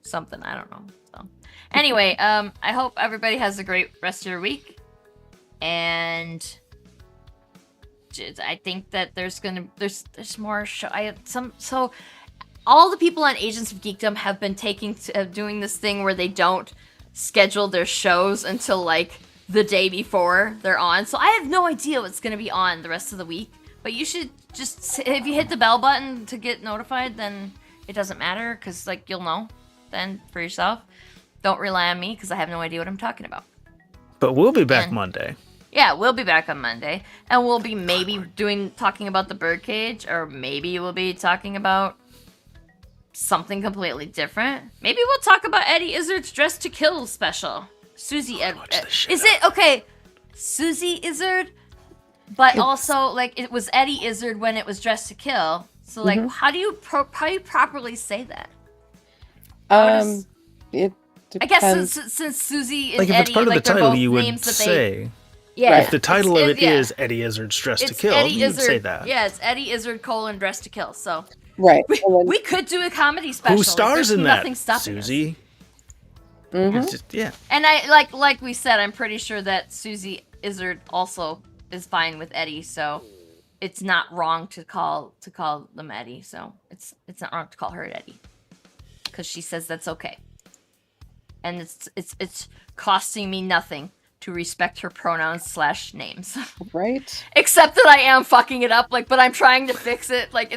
Something, I don't know. So anyway, I hope everybody has a great rest of your week. And I think that there's more show. So all the people on Agents of Geekdom have been doing this thing where they don't schedule their shows until the day before they're on. So I have no idea what's going to be on the rest of the week. But you should just, if you hit the bell button to get notified, then it doesn't matter, because you'll know then for yourself. Don't rely on me, because I have no idea what I'm talking about. But we'll be back And- Monday. Yeah, we'll be back on Monday, and we'll be maybe talking about the birdcage, or maybe we'll be talking about something completely different. Maybe we'll talk about Eddie Izzard's Dress to Kill special. Susie is it okay? Susie Izzard, but also like it was Eddie Izzard when it was Dress to Kill. So like, how do you properly say that? It depends. I guess since Susie and Like if Eddie, it's part of the like they're title, both you would names that say. Yeah, If the title of it yeah. is Eddie Izzard's Dress to It's Kill, Eddie you would Izzard. say that. Yeah, it's Eddie Izzard : Dress to Kill. So Right. we could do a comedy special. Who stars like, in nothing that? stopping us. Susie. Mm-hmm. It's just- yeah. And I like we said, I'm pretty sure that Susie Izzard also is fine with Eddie, so it's not wrong to call them Eddie. So it's not wrong to call her Eddie, because she says that's okay. And it's costing me nothing to respect her pronouns / names. Right. Except that I am fucking it up, like, but I'm trying to fix it. Like,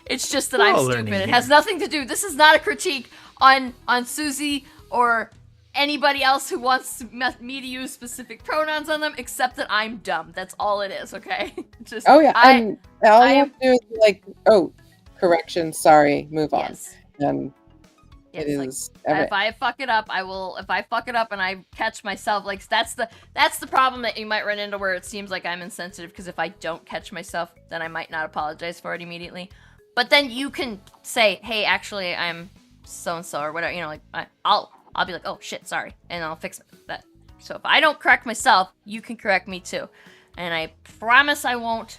it's just that We're I'm all stupid. learning It here. has nothing to do. This is not a critique on Susie or anybody else who wants me to use specific pronouns on them, except that I'm dumb. That's all it is, okay? Just Oh yeah. And all I you am- have to do is be like, oh, correction, sorry, move on. yes. And Yes, it like, is if I fuck it up, I will. If I fuck it up and I catch myself, like that's the problem that you might run into, where it seems like I'm insensitive, because if I don't catch myself, then I might not apologize for it immediately. But then you can say, "Hey, actually, I'm so and so," or whatever. You know, like I'll be like, "Oh shit, sorry," and I'll fix that. So if I don't correct myself, you can correct me too, and I promise I won't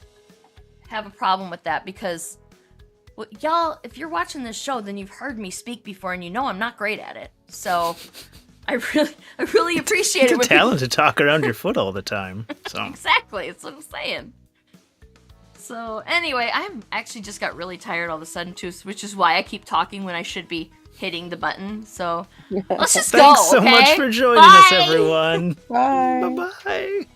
have a problem with that, because. Well, y'all, if you're watching this show, then you've heard me speak before, and you know I'm not great at it. So, I really appreciate It's it. a when talent to talk around your foot all the time. So Exactly, that's what I'm saying. So, anyway, I'm actually just got really tired all of a sudden, too, which is why I keep talking when I should be hitting the button. So, let's just thanks go, so much okay? for joining us, Bye! everyone. Bye. Bye-bye.